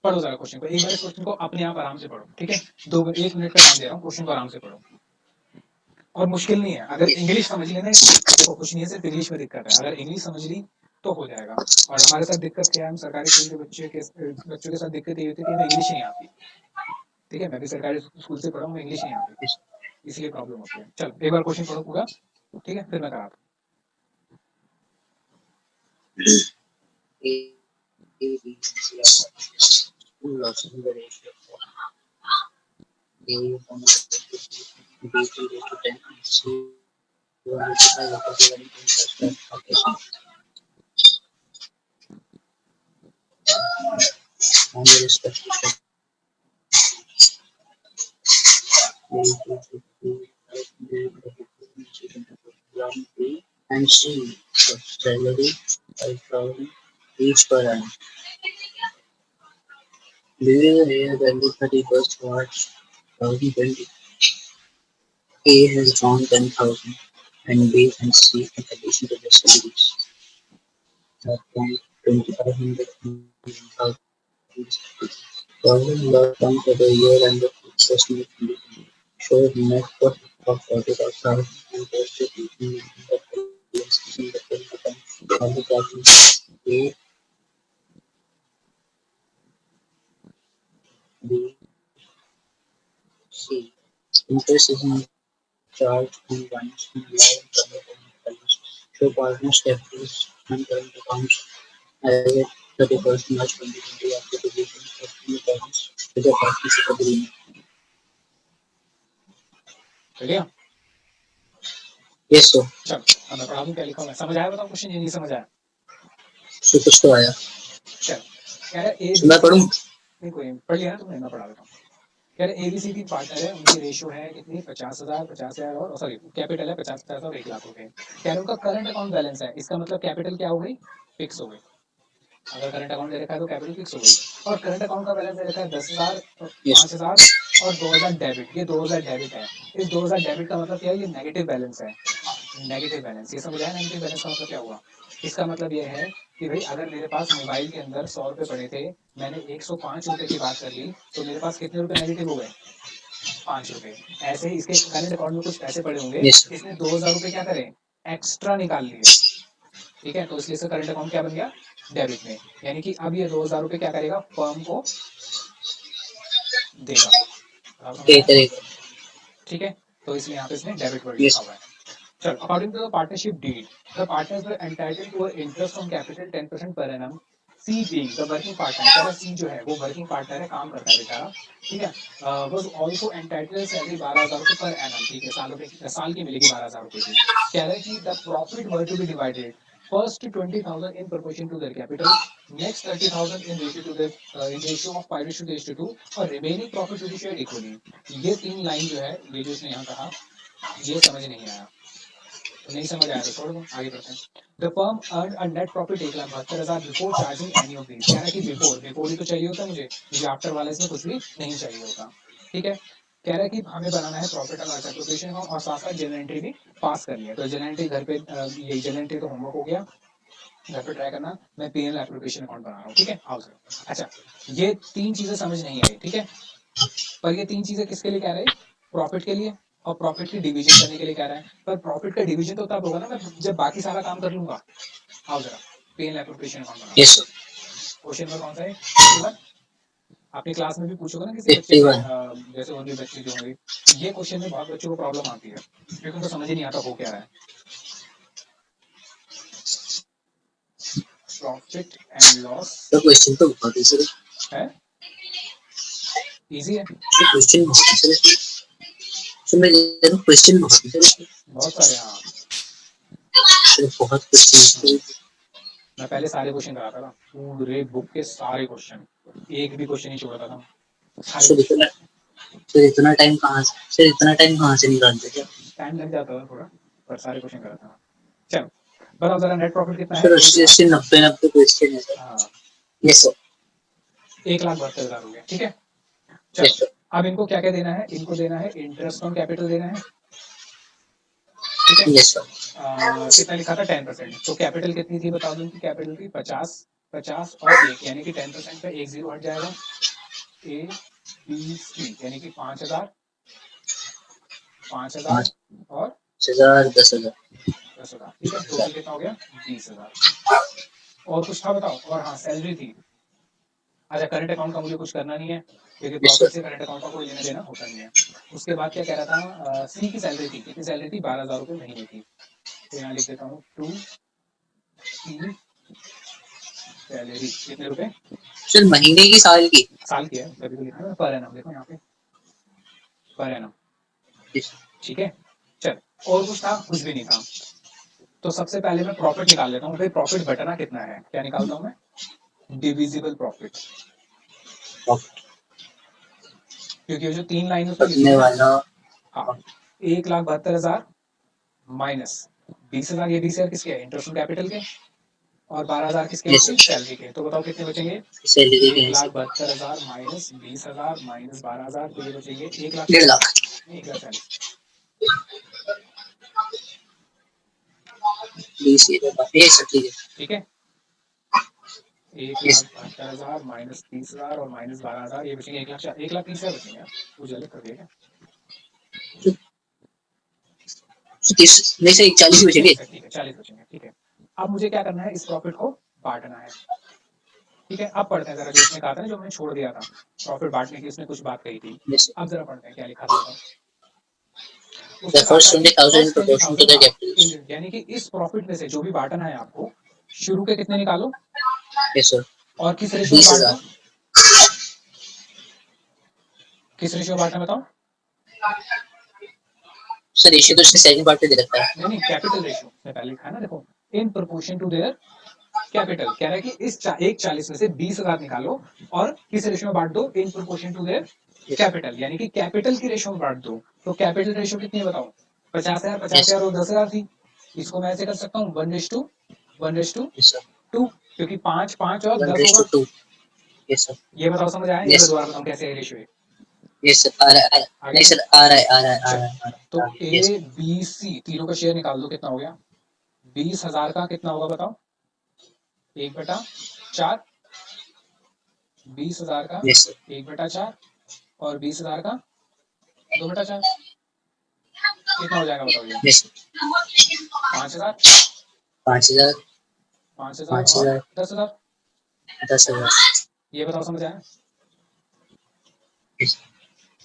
पढ़ो जरा क्वेश्चन को, एक बार इस क्वेश्चन को अपने आप आराम से पढ़ो, ठीक है। 1 मिनट का टाइम दे रहा हूँ, क्वेश्चन को आराम से पढ़ो। और मुश्किल नहीं है, अगर इंग्लिश समझ लेना इसकी, देखो कुछ नहीं है, सिर्फ इंग्लिश में दिक्कत है, अगर इंग्लिश समझ ली तो हो जाएगा। और हमारे साथ दिक्कत क्या है, हम सरकारी स्कूल के बच्चों के साथ दिक्कत ये होती है कि हमें इंग्लिश नहीं आती। ठीक है, मैं भी सरकारी स्कूल से पढ़ा हूँ, इंग्लिश नहीं आती, इसलिए प्रॉब्लम होती है। चलो एक बार क्वेश्चन पढ़ो पूरा, ठीक है, फिर मैं कराता हूँ। on the respective and C of salary 5,000 each per annum. During the year ended 31st March 2020, A has drawn 10,000 and B and C in addition to their salaries have drawn 2,500 and 1,000. Following lockdown for the year ended first May 2020 showed net profit of 45,000 and posted in the balance in the current account of the captions A, B, C. Interest is in charge on lines and allowed current account balance. Show partners capitals and current accounts as at 31st March 2020 after deletion of new balance with the partnership agreement. बढ़िया। Yes, sir. चल अब मैं पढ़ा दूं क्या लिखा हुआ है, समझ आया? बताओ क्वेश्चन, ये नहीं समझ आया? So कुछ तो आया। चल कह रहा है तो मैं पढ़ूं? नहीं, कोई पढ़ लिया ना तुमने, मैं पढ़ा देता हूँ। कह रहे एबीसीडी पार्टनर है, उनकी रेशियो है कितनी, 50,000, 50,000 और सॉरी कैपिटल है 50,000 और 1 लाख रुपए। कह रहे उनका करंट अकाउंट बैलेंस है, इसका मतलब कैपिटल क्या हो गई, फिक्स हो गई। अगर करंट अकाउंट दे रखा है तो कैपिटल फिक्स हो गई। और करंट अकाउंट का बैलेंस दे रखा है 10,000, 5,000 और 2,000 डेबिट। ये 2,000 डेबिट है। इस 2,000 डेबिट का मतलब क्या है, ये नेगेटिव बैलेंस है। नेगेटिव बैलेंस, ये समझ आया? नेगेटिव बैलेंस का मतलब क्या हुआ? इसका मतलब ये है कि भाई अगर मेरे पास मोबाइल के अंदर 100 रुपए पड़े थे, मैंने 105 रुपए की बात कर ली, तो मेरे पास कितने रुपए नेगेटिव हो गए, 5 रुपए। ऐसे ही इसके करंट अकाउंट में कुछ पैसे पड़े होंगे, इसने 2,000 रुपए क्या करे, एक्स्ट्रा निकाल लिए। ठीक है, तो इसलिए इसका करंट अकाउंट क्या बन गया, डेबिट में। यानी कि अब ये 2,000 रुपए क्या करेगा, फर्म को देगा। ठीक है, तो इसलिए यहाँ पे इसने डेबिट वर्ड लिखा हुआ है। चलो, according to the partnership deed, the partners were entitled to interest on capital 10% per annum. C being the working partner, कह रहा सी जो है वो वर्किंग पार्टनर है, काम करता है बेचारा। ठीक है, वाज आल्सो एंटाइटल्ड सैलरी 12,000 रुपए पर एनम। ठीक है, साल की मिलेगी 12,000 रुपए की। कह रहा है कि the profit were to be divided first 20,000 in proportion to their capital, next 30,000 in ratio to their in ratio of 5:2 और remaining profit to be shared equally. ये 3 लाइन जो है, ये जो इसने यहाँ कहा, ये समझ नहीं आया। तो नहीं समझ आया तो छोड़ दो, आगे बढ़ते हैं। The firm earn a net profit 1,72,000 before charging any of these. कह रहा है कि बिफोर ही तो चाहिए होता है मुझे आफ्टर वाला इसमें कुछ भी नहीं चाहिए होता। ठीक है, कह रहा है कि हमें बनाना है profit and loss appropriation account और साथ साथ जनरल एंट्री भी पास कर लिया। तो जनरल एंट्री घर पे, ये जनरल एंट्री तो होमवर्क हो गया, घर पे ट्राई करना। मैं पीएनएल एप्लीकेशन अकाउंट बना रहा हूँ। ठीक है, आओ सर। अच्छा, ये 3 चीजें समझ नहीं आई। ठीक है, पर ये 3 चीजें किसके लिए कह रहे हैं, प्रॉफिट के लिए, और प्रॉफिट की डिवीजन करने के लिए कह रहा है। पर प्रॉफिट का डिवीजन तो तब होगा ना मैं जब बाकी सारा काम कर लूंगा। आओ जरा, पेन एप्रोप्रिएशन अकाउंट बनाओ। Yes sir. क्वेश्चन नंबर कौन सा है, 51? आपने क्लास में भी पूछोगे ना किसी बच्चे से, जैसे और भी बच्चे जो होंगे, ये क्वेश्चन में बहुत बच्चों को प्रॉब्लम आती है क्योंकि उनको समझ ही नहीं आता हो क्या रहा है। प्रॉफिट एंड लॉस तो क्वेश्चन तो बहुत इजी है, इजी है। क्वेश्चन बहुत इजी है। तो मैं क्वेश्चन बहुत इजी है, बहुत सारे। हाँ, बहुत क्वेश्चन। मैं पहले सारे क्वेश्चन कराता था, पूरे बुक के सारे क्वेश्चन, एक भी क्वेश्चन नहीं छोड़ता था। सर इतना टाइम कहाँ से निकालते थे? टाइम लग जाता था थोड़ा, पर सारे क्वेश्चन कराता था। चलो बताओ जरा, नेट प्रॉफिट कितना है? सर 80-90 क्वेश्चन है सर। हाँ, यस सर। 1,72,000 हो गया। ठीक है, चलो अब इनको क्या क्या देना है, इनको देना है इंटरेस्ट ऑन कैपिटल देना है। ठीक है, यस सर। कितना लिखा था, 10%। तो कैपिटल कितनी थी बता दो, इनकी कैपिटल थी 50, 50 और 1, यानी कि 10% पे 1 जीरो हट जाएगा। ए बी सी यानी कि 5,000, 5,000 और 10,000, 10,000। 10,000। ठीक है, टोटल कितना हो गया, 20,000। और कुछ था बताओ? और हाँ, सैलरी थी। अच्छा, करंट अकाउंट का मुझे कुछ करना नहीं है क्योंकि प्रॉफिट से करंट अकाउंट का कोई लेना देना होता नहीं है। उसके बाद क्या कह रहा था, सी की सैलरी थी, कितनी सैलरी थी, 12,000 रुपये महीने की। तो यहाँ लिख देता हूँ, टू सी सैलरी कितने रुपए, सर महीने की साल की? साल की है, तभी तो लिखा है पर एनम, देखो यहाँ पे पर एनम। ठीक है, चल और कुछ था, कुछ भी नहीं था। तो सबसे पहले मैं प्रॉफिट निकाल लेता हूँ। भाई प्रॉफिट बटना कितना है, क्या निकालता हूँ मैं, डिविजिबल प्रॉफिट, क्योंकि ये जो 3 लाइन उसमें लिखी पकने थी ना, वाला हाँ, 1,72,000 माइनस 20,000, ये 20,000 किसके हैं? इंटरेस्ट ऑन कैपिटल के, और 12,000 किसके हैं यस उसके? सर, सैलरी के। तो बताओ कितने बचेंगे? सैलरी के हैं सर 1,72,000 माइनस 20,000 माइनस 12,000, तो ये बचेंगे 1,40,000, 1,50,000 नहीं 1,40,000, 20 ये सर ठीक है ठीक है। यस 1,72,000 माइनस 30,000 और माइनस 12,000, ये बचेंगे 1,30,000 बचेंगे यार, वो जल्द कर दिया। 30 नहीं सर 40 बचेंगे ठीक है 40 बचेंगे, ठीक है। अब मुझे क्या करना है? इस प्रॉफिट को बांटना है, ठीक है। अब पढ़ते हैं जरा जो उसने कहा था ना, जो मैंने छोड़ दिया था, प्रॉफिट बांटने की उसने कुछ बात कही थी। यस अब जरा पढ़ते हैं क्या लिखा था। द उसने कहा फर्स्ट था कि 20,000 in first proportion to 20,000, the हाँ, कैपिटल यानी कि इस प्रॉफिट में से जो भी बांटना है आपको, शुरू के कितने निकालो यस सर और किस रेशियो में बांट 20,000 दो? किस रेशियो में बांटना बताओ? सर रेशियो तो उसने सेकंड पार्ट पे दे रखा है नहीं, कैपिटल रेशियो उसने पहले लिखा है ना, देखो, in proportion to their capital. कह रहा है कि इस 1,40,000 में से 20,000 निकालो और किस रेशियो में बांट दो? In proportion to their capital, यानी कि कैपिटल की रेशियो में बांट दो। तो कैपिटल रेशियो कितनी है बताओ? 50,000, 50,000 और 10,000 थी। इसको मैं ऐसे कर सकता हूँ 1:2, क्योंकि 5, 5 और 10 होगा। 1:2 यस सर ये बताओ समझ आया? ये मैं यस दोबारा बताऊँ कैसे है रेशियो? यस सर आ रहा है नहीं सर आ रहा है आ रहा है आ चलो, रहा है तो यस ए बी सी तीनों का शेयर निकाल दो, कितना हो गया? 20,000 का कितना होगा बताओ? 1/4, 20,000 का यस सर 1/4 और 20,000 का 2/4, कितना हो जाएगा बताओ? ये यस 5,000, 5,000 5,000 और 5,000 10,000, 10,000 ये बताओ समझ आया?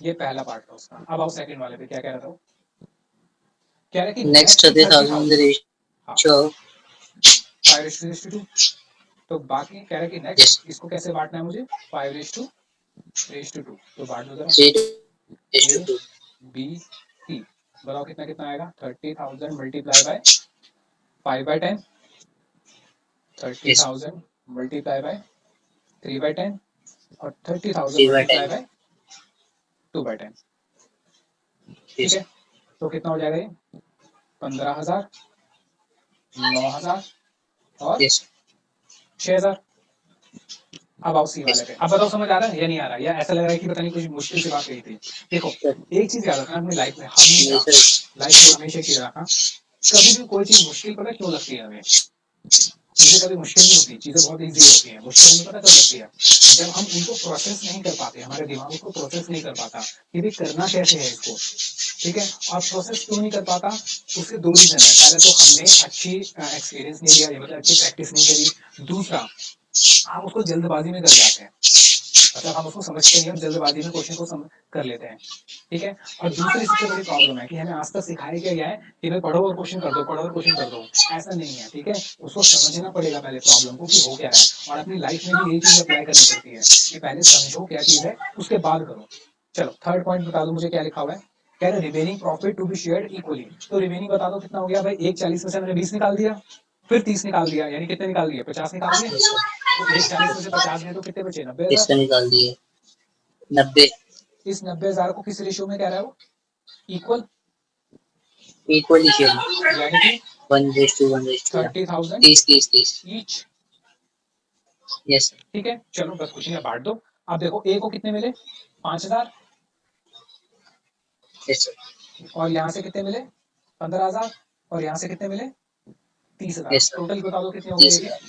ये पहला पार्ट था उसका। अब आओ सेकंड वाले पे, क्या कह रहा था? कह रहा है कि नेक्स्ट नेक्स्ट 30,000 30,000, हाँ, रेशियो 5:2, तो बाकी कह रहा है कि यस नेक्स्ट इसको कैसे बांटना है मुझे? 5:2, तो बांट दो जरा। 3:2 ए बी सी, बताओ कितना कितना आएगा? 30,000 multiply by 5/10, yes 30,000 multiply by 3/10 और 30,000 मल्टीप्लाई 3/10 बाय 2/10, ठीक यस है। तो कितना हो जाएगा ये? 15,000, 9,000 और यस 6,000। अब आओ सी वाले पे। अब बताओ समझ आ रहा है या नहीं आ रहा है? या ऐसा लग रहा है कि पता नहीं कुछ मुश्किल से बात कही थी? देखो, एक चीज याद रखना अपनी लाइफ में, नहीं हमेशा सर लाइफ में हमेशा एक चीज रखना, कभी भी कोई चीज मुश्किल पता क्यों लगती है हमें? चीजें कभी मुश्किल नहीं होती, चीजें बहुत इजी होती हैं। मुश्किल हमें पता कब लगती है? जब हम उनको प्रोसेस नहीं कर पाते, हमारे दिमाग उसको प्रोसेस नहीं कर पाता कि भाई करना कैसे है इसको, ठीक है। और प्रोसेस क्यों नहीं कर पाता? उसके दो रीजन है। पहले तो हमने अच्छी एक्सपीरियंस नहीं लिया, मतलब अच्छी प्रैक्टिस नहीं करी। दूसरा, हम उसको जल्दबाजी में कर जाते हैं, मतलब हम उसको समझते नहीं, हम जल्दबाजी में क्वेश्चन को कर लेते हैं, ठीक है। और दूसरी सबसे बड़ी प्रॉब्लम है कि हमें आज तक सिखाया क्या गया है कि भाई पढ़ो और क्वेश्चन कर दो, पढ़ो और क्वेश्चन कर दो। ऐसा नहीं है, ठीक है। उसको समझना पड़ेगा पहले प्रॉब्लम को कि हो क्या रहा है, और अपनी लाइफ में भी यही चीज अप्लाई करनी पड़ती है कि पहले समझो क्या चीज है, उसके बाद करो। चलो, थर्ड पॉइंट बता दो मुझे क्या लिखा हुआ है। कह रहे remaining profit to be shared equally. तो रिमेनिंग बता दो कितना हो गया भाई? 1,40,000 में से मैंने 20 निकाल दिया, फिर 30 निकाल दिया, यानी कितने निकाल दिए? 50 निकाल दिए। तो 1,40,000 में से 50 गए तो कितने बचे? 90,000। इसका निकाल दिए 90 इस 90,000 को किस रेशियो में कह रहा है वो? इक्वल, इक्वली शेयर यानी कि 1:1 30,000 30 ईच, यस ठीक है। चलो बस कुछ नहीं, बांट दो। अब देखो ए को कितने मिले? 5,000, यस और यहाँ से कितने मिले? 15,000, और यहाँ से कितने मिले? 30,000। यस टोटल बता दो कितने हो गए? 30,000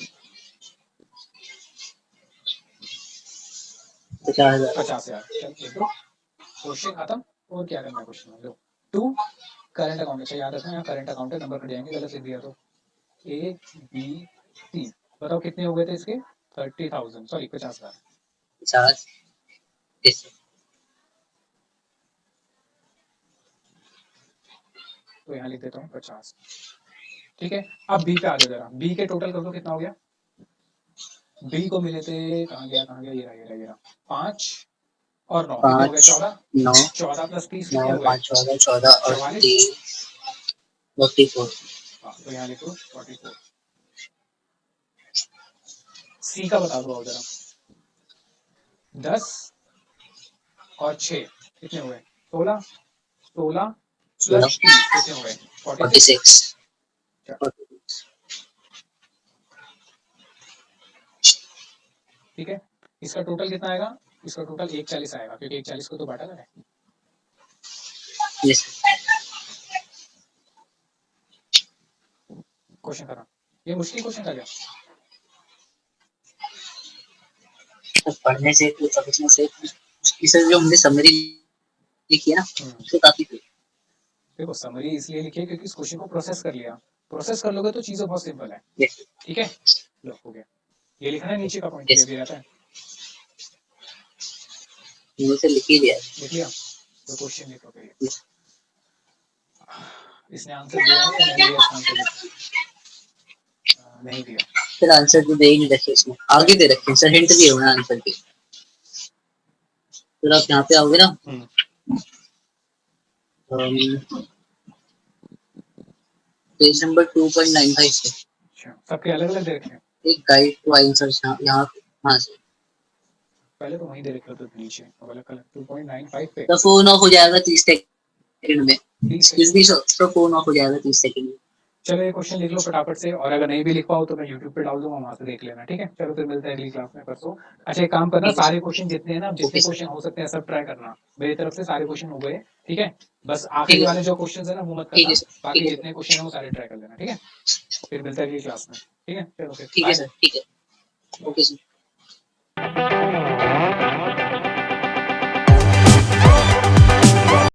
50,000 50,000। चल लिख दो, क्वेश्चन खत्म। और क्या करना है क्वेश्चन में? लो, टू करंट अकाउंट। अच्छा याद रखना, यहाँ करंट अकाउंट है, नंबर कट जाएंगे गलत लिख दिया तो। ए बी सी, बताओ कितने हो गए थे इसके? 30,000, सॉरी 50,000। 50 यस तो यहाँ लिख देता हूँ 50, ठीक है। अब बी पे आ जाओ जरा, बी के टोटल कर दो कितना हो गया? बी को मिले थे, कहाँ गया कहाँ गया, ये रहा ये रहा ये रहा, 5 और 9 कितने हो गए? 5 14। 9 14 प्लस 30 कितने 9 हो गए? 5 14 और 44। 3 44 हाँ, तो यहाँ लिखो 44। सी का बता दो जरा। 10 और 6 कितने हुए? 16 16 प्लस 3 कितने हुए? 46। 46। ठीक है, इसका टोटल कितना आएगा? इसका टोटल 140 आएगा, क्योंकि 140 को तो बांटा ना है। यस क्वेश्चन खत्म। ये मुश्किल क्वेश्चन था क्या? पढ़ने से तो समझने से उसकी सर जो हमने समरी लिखी है ना उससे काफी थी। देखो समरी इसलिए लिखी है क्योंकि इस क्वेश्चन को प्रोसेस कर लिया। प्रोसेस कर लोगे तो चीजें बहुत सिंपल है। यस ठीक है, लो हो गया। ये लिखना है नीचे का पॉइंट, ये भी रहता है। मुझे लिख ही दिया। लिख लिया तो क्वेश्चन लिखो फिर। इसने आंसर दिया है या नहीं दिया इसका आंसर? नहीं दिया। फिर आंसर तो दे ही नहीं रखे इसमें, आगे दे रखे हैं सर, हिंट दिए हुए हैं आंसर के। फिर आप यहाँ पे आओगे ना, पेज नंबर 2.95 से। अच्छा, सबके अलग अलग दे रखे हैं। एक गाइड टू आंसर्स यहाँ हाँ सर। पहले तो वहीं दे रखे होते थे नीचे, अब अलग अलग 2.95 पे। तो फोन ऑफ हो जाएगा 30 सेकंड में। 30 एक्सक्यूज मी सर, तो फोन ऑफ हो जाएगा 30 सेकंड में। चलो ये क्वेश्चन लिख लो फटाफट से, और अगर नहीं भी लिख पाओ तो मैं यूट्यूब पे डाल दूंगा, वहां से देख लेना। ठीक है, चलो फिर मिलते हैं अगली क्लास में परसों। अच्छा एक काम करना, सारे क्वेश्चन जितने हैं ना, जितने क्वेश्चन हो सकते हैं सब ट्राई करना। मेरी तरफ से सारे क्वेश्चन हो गए। ठीक है, बस आखिरी वाले जो क्वेश्चन है ना वो मत ठीक करना, है सर, बाकी जितने क्वेश्चन है वो सारे ट्राई कर लेना। ठीक है, फिर मिलते हैं अगली क्लास में। ठीक है, चलो फिर ठीक है बाय। सर, ठीक है, ओके सर।